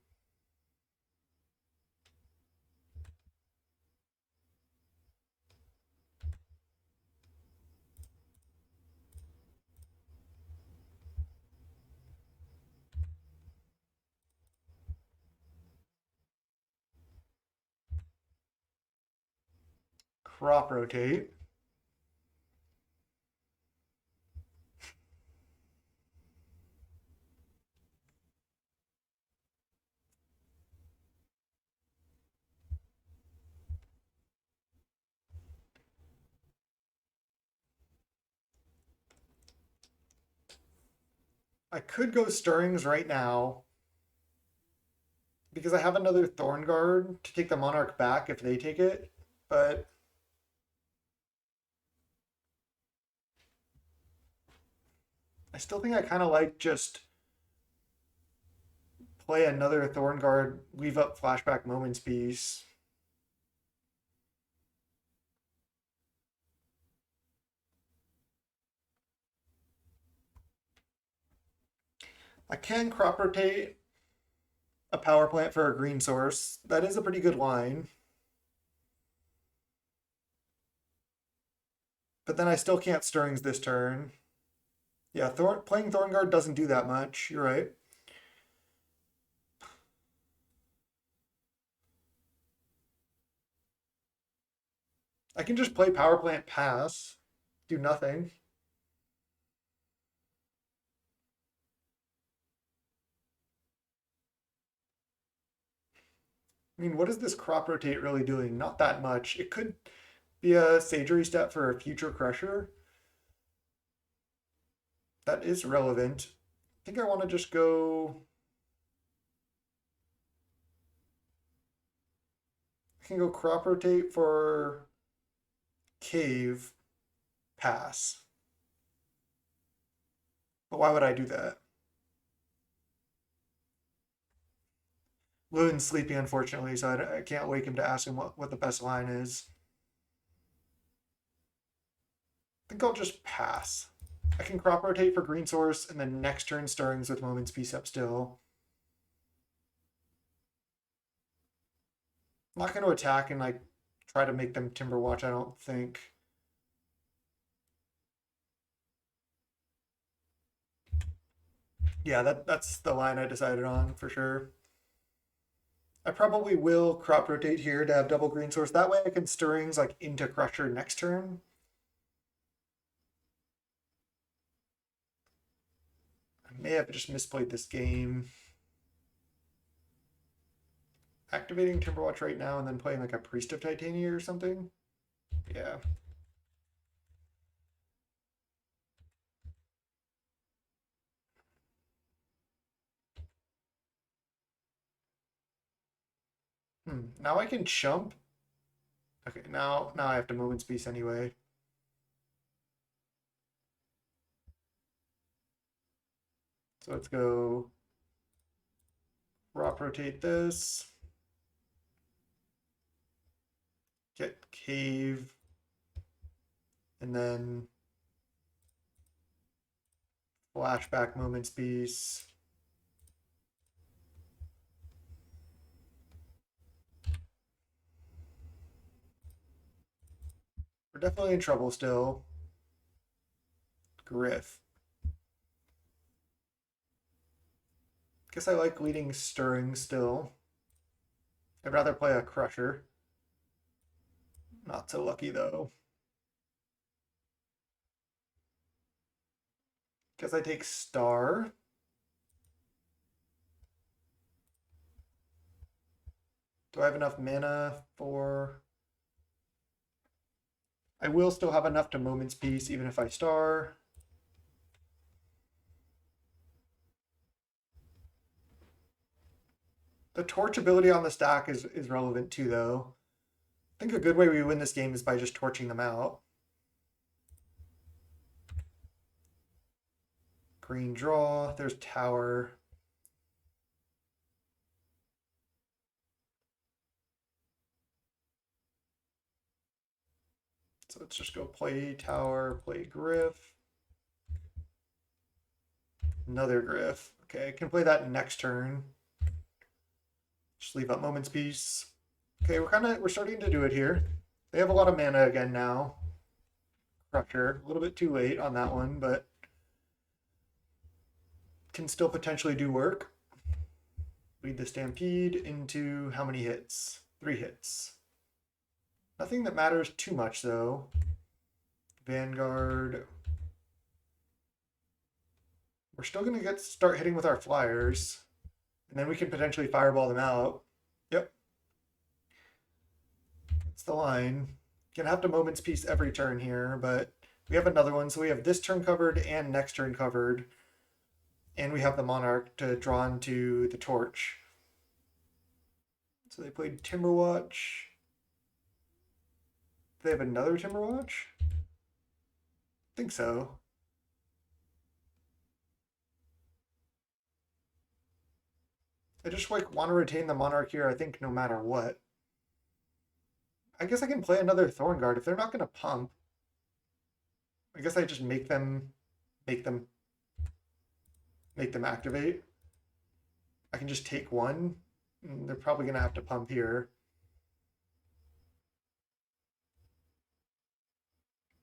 Crop rotate. I could go Stirrings right now because I have another Thorn Guard to take the Monarch back if they take it, but I still think I kind of like just play another Thorn Guard, leave up Flashback Moments Peace. I can crop rotate a power plant for a green source. That is a pretty good line. But then I still can't Stirrings this turn. Yeah, playing Thornguard doesn't do that much. You're right. I can just play power plant pass, do nothing. I mean, what is this crop rotate really doing? Not that much. It could be a Sagery step for a future Crusher. That is relevant. I think I want to just go... I can go Crop Rotate for Cave, pass. But why would I do that? Loon's sleeping, unfortunately, so I can't wake him to ask him what the best line is. I think I'll just pass. I can Crop Rotate for Green Source, and then next turn Stirrings with Moment's Peace up still. I'm not going to attack and like try to make them Timber Watch, I don't think. Yeah, that's the line I decided on for sure. I probably will Crop Rotate here to have double Green Source. That way I can Stirrings like into Crusher next turn. I may have just misplayed this game. Activating Timberwatch right now and then playing like a Priest of Titania or something. Yeah. Now I can chump. Okay, now I have to Moment's Peace anyway. So let's go Crop Rotate this. Get Cave. And then Flashback Moment's Peace. We're definitely in trouble still. Griff. Guess I like leading Stirring still. I'd rather play a Crusher. Not so lucky though. Guess I take Star. Do I have enough mana for... I will still have enough to Moment's Peace even if I Star. The Torch ability on the stack is relevant too, though. I think a good way we win this game is by just torching them out. Green draw, there's Tower. So let's just go play Tower, play Griff. Another Griff. Okay, I can play that next turn. Just leave up Moment's Peace. Okay, we're starting to do it here. They have a lot of mana again now. Crusher, a little bit too late on that one, but can still potentially do work. Lead the Stampede into how many hits? 3 hits. Nothing that matters too much though. Vanguard. We're still gonna start hitting with our flyers. And then we can potentially fireball them out. Yep. That's the line. Gonna have to Moment's Peace every turn here, but we have another one. So we have this turn covered and next turn covered. And we have the Monarch to draw into the Torch. So they played Timberwatch. Do they have another Timberwatch? I think so. I just like want to retain the Monarch here, I think, no matter what. I guess I can play another Thornguard if they're not going to pump. I guess I just make them activate. I can just take one. And they're probably going to have to pump here.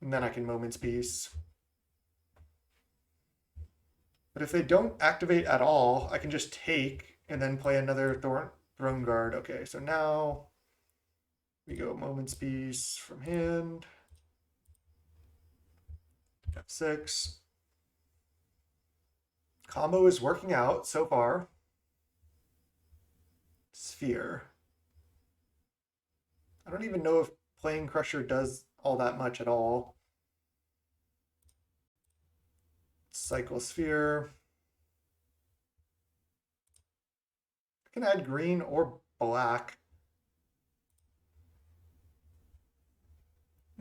And then I can Moment's Peace. But if they don't activate at all, I can just take and then play another Throne Guard. Okay, so now we go Moment's Peace from hand. F6. Combo is working out so far. Sphere. I don't even know if playing Crusher does all that much at all. Cycle sphere. I can add green or black.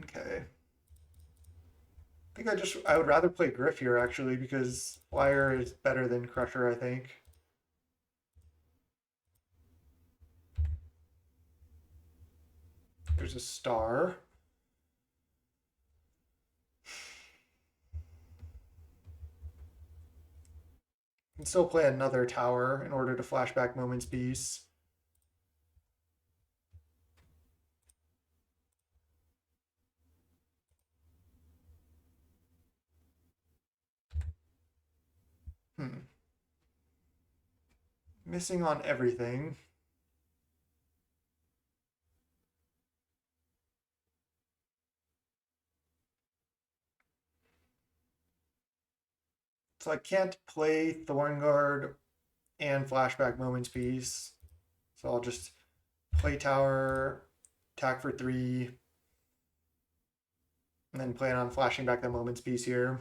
Okay. I would rather play Griff here actually because Flyer is better than Crusher, I think. There's a star. Can still play another tower in order to flashback Moment's Peace. Missing on everything. So I can't play Thornguard and flashback Moment's Peace. So I'll just play tower, attack for 3, and then plan on flashing back the Moment's Peace here.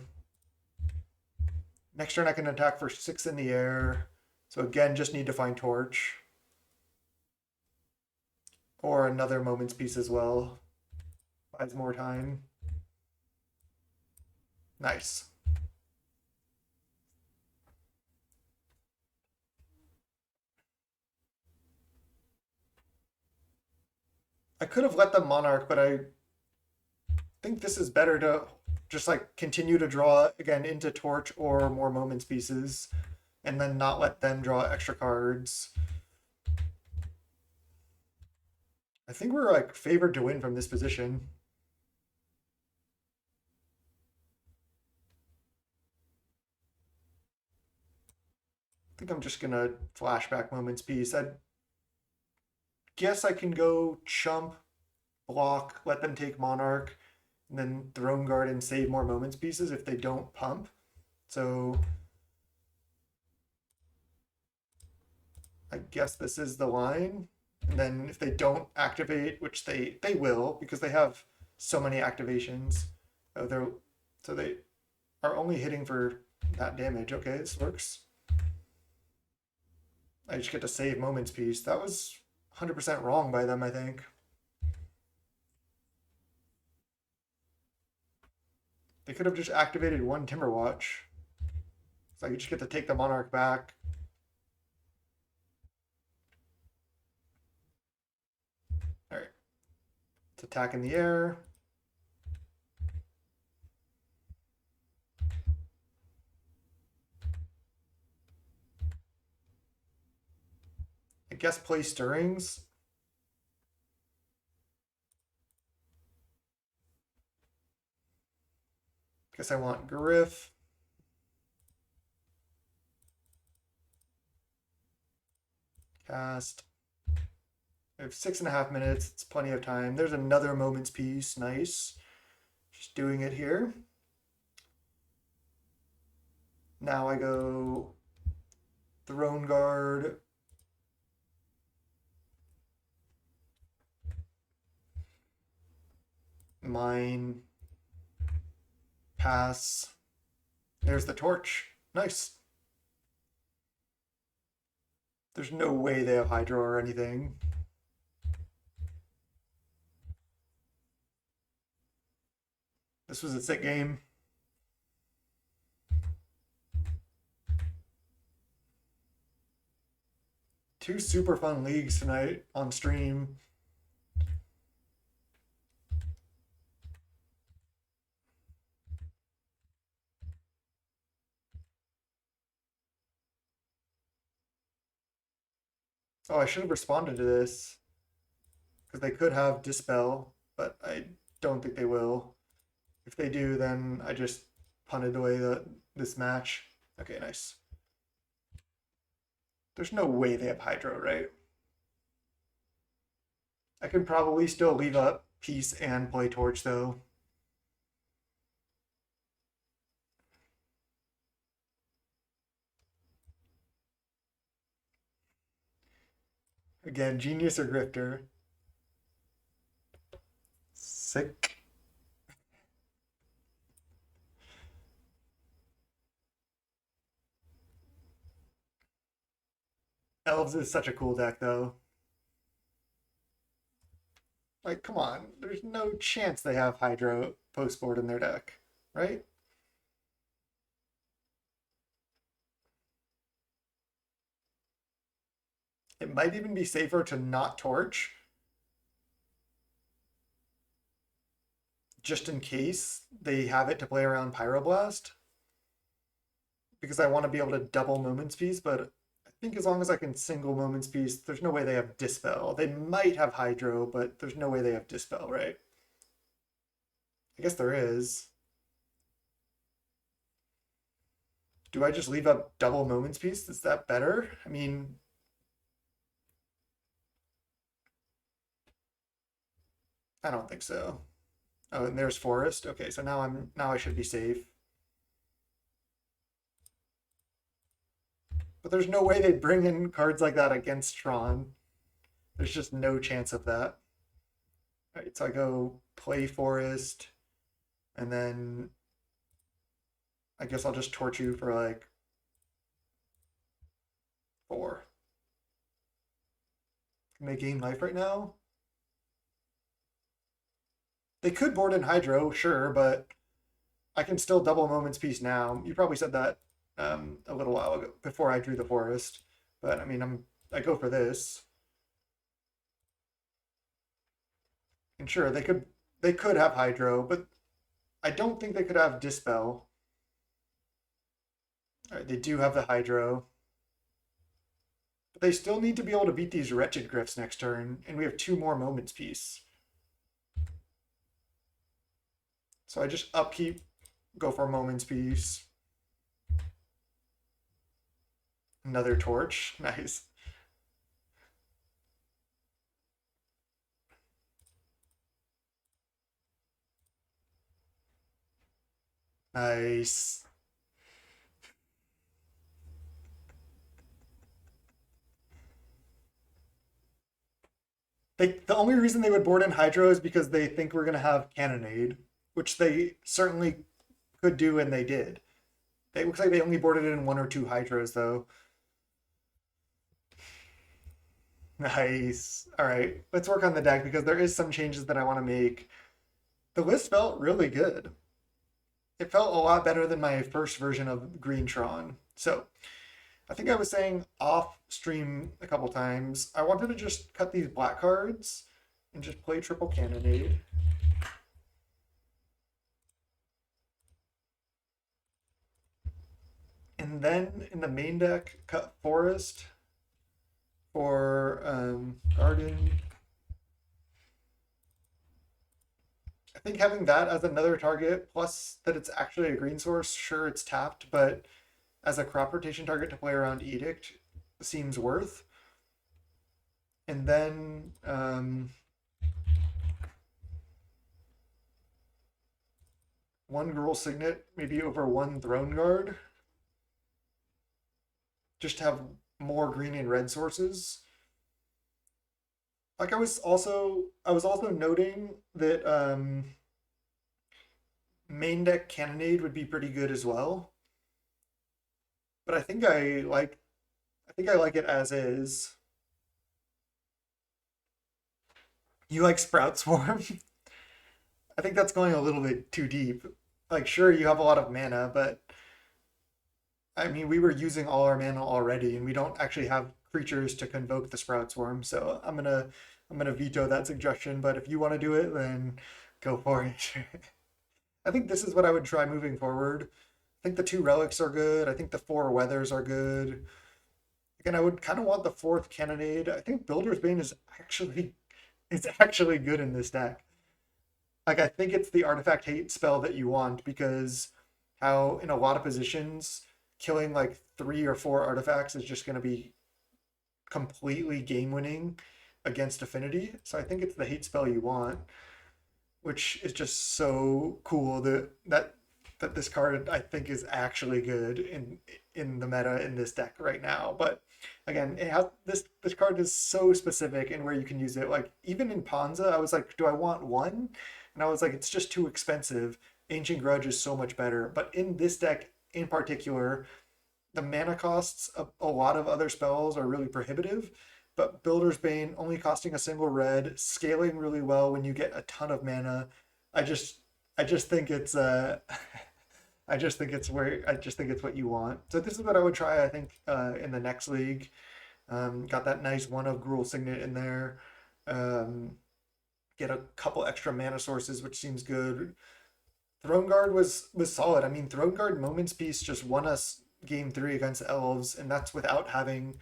Next turn I can attack for 6 in the air. So again, just need to find Torch. Or another Moment's Peace as well. Buys more time. Nice. I could have let them Monarch, but I think this is better to just like continue to draw again into Torch or more Moments Pieces, and then not let them draw extra cards. I think we're like favored to win from this position. I think I'm just gonna flashback Moments Piece. I guess I can go chump, block, let them take Monarch, and then Throne Guard and save more Moments Pieces if they don't pump. So I guess this is the line. And then if they don't activate, which they will because they have so many activations, so they are only hitting for that damage. Okay, this works. I just get to save Moments Piece. That was 100% wrong by them, I think. They could have just activated one Timberwatch. So I just get to take the Monarch back. All right. It's attack in the air. I guess play Stirrings. Guess I want Griff. Cast. I have 6.5 minutes. It's plenty of time. There's another Moment's Piece. Nice. Just doing it here. Now I go Throne Guard. Mine. Pass. There's the Torch. Nice. There's no way they have Hydro or anything. This was a sick game. Two super fun leagues tonight on stream. Oh, I should have responded to this because they could have Dispel, but I don't think they will. If they do, then I just punted away this match. Okay, nice. There's no way they have Hydro, right? I could probably still leave up Peace and play Torch, though. Again, Genius or Grifter. Sick. Elves is such a cool deck, though. Like, come on. There's no chance they have Hydro post-board in their deck, right? It might even be safer to not torch, just in case they have it to play around Pyroblast. Because I want to be able to double Moments Piece, but I think as long as I can single Moments Piece, there's no way they have Dispel. They might have Hydro, but there's no way they have Dispel, right? I guess there is. Do I just leave up double Moments Piece? Is that better? I mean, I don't think so. Oh, and there's Forest. Okay, so now I should be safe. But there's no way they'd bring in cards like that against Tron. There's just no chance of that. All right, so I go play Forest, and then I guess I'll just torch you for like 4. Can they gain life right now? They could board in Hydro, sure, but I can still double Moments Piece now. You probably said that a little while ago before I drew the Forest, but I mean I go for this. And sure, they could have Hydro, but I don't think they could have Dispel. All right, they do have the Hydro. But they still need to be able to beat these Wretched Griffs next turn, and we have 2 more Moments Piece. So I just upkeep, go for Moments Piece. Another torch. Nice. Nice. The only reason they would board in Hydro is because they think we're going to have Cannonade, which they certainly could do, and they did. It looks like they only boarded in 1 or 2 Hydros, though. Nice. All right, let's work on the deck because there is some changes that I want to make. The list felt really good. It felt a lot better than my first version of Green Tron. So I think I was saying off stream a couple times, I wanted to just cut these black cards and just play triple Cannonade. And then in the main deck, cut Forest for Garden. I think having that as another target, plus that it's actually a green source, sure it's tapped, but as a crop rotation target to play around Edict seems worth. And then one Gruul Signet, maybe over one Throne Guard. Just to have more green and red sources. Like I was also noting that main deck Cannonade would be pretty good as well. But I think I like it as is. You like Sprout Swarm? I think that's going a little bit too deep. Like sure you have a lot of mana, but I mean we were using all our mana already and we don't actually have creatures to convoke the Sprout Swarm, so I'm gonna veto that suggestion, but if you want to do it, then go for it. I think this is what I would try moving forward. I think the 2 relics are good. I think the 4 weathers are good. Again, I would kind of want the 4th Cannonade. I think Builder's Bane is actually good in this deck. Like I think it's the artifact hate spell that you want because how in a lot of positions killing like 3 or 4 artifacts is just going to be completely game winning against Affinity. So I think it's the hate spell you want, which is just so cool that this card I think is actually good in the meta in this deck right now. But again, this card is so specific in where you can use it. Like even in Ponza, I was like, do I want one? And I was like, it's just too expensive. Ancient Grudge is so much better. But in this deck in particular, the mana costs of a lot of other spells are really prohibitive, but Builder's Bane only costing a single red, scaling really well when you get a ton of mana. I just I just think it's I just think it's what you want. So this is what I would try. I think in the next league, got that nice one of Gruul Signet in there. Um, get a couple extra mana sources, which seems good. Throne Guard was solid. I mean, Throne Guard Moments Piece just won us game 3 against Elves, and that's without having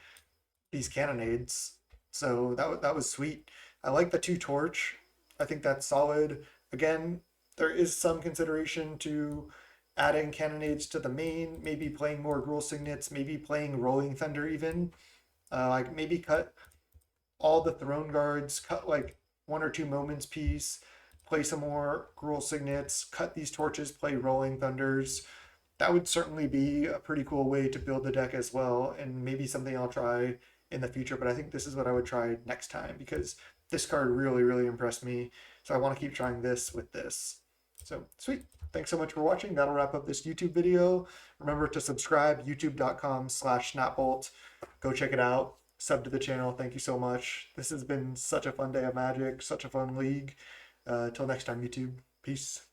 these cannonades. So that was sweet. I like the 2 torch. I think that's solid. Again, there is some consideration to adding cannonades to the main, maybe playing more Gruul Signets, maybe playing Rolling Thunder even. Like maybe cut all the Throne Guards, cut like 1 or 2 Moments Piece, play some more Gruul Signets, cut these torches, play Rolling Thunders. That would certainly be a pretty cool way to build the deck as well, and maybe something I'll try in the future. But I think this is what I would try next time because this card really, really impressed me. So I want to keep trying this with this. So sweet. Thanks so much for watching. That'll wrap up this YouTube video. Remember to subscribe, youtube.com/snapbolt. Go check it out. Sub to the channel. Thank you so much. This has been such a fun day of Magic, such a fun league. Till next time, YouTube. Peace.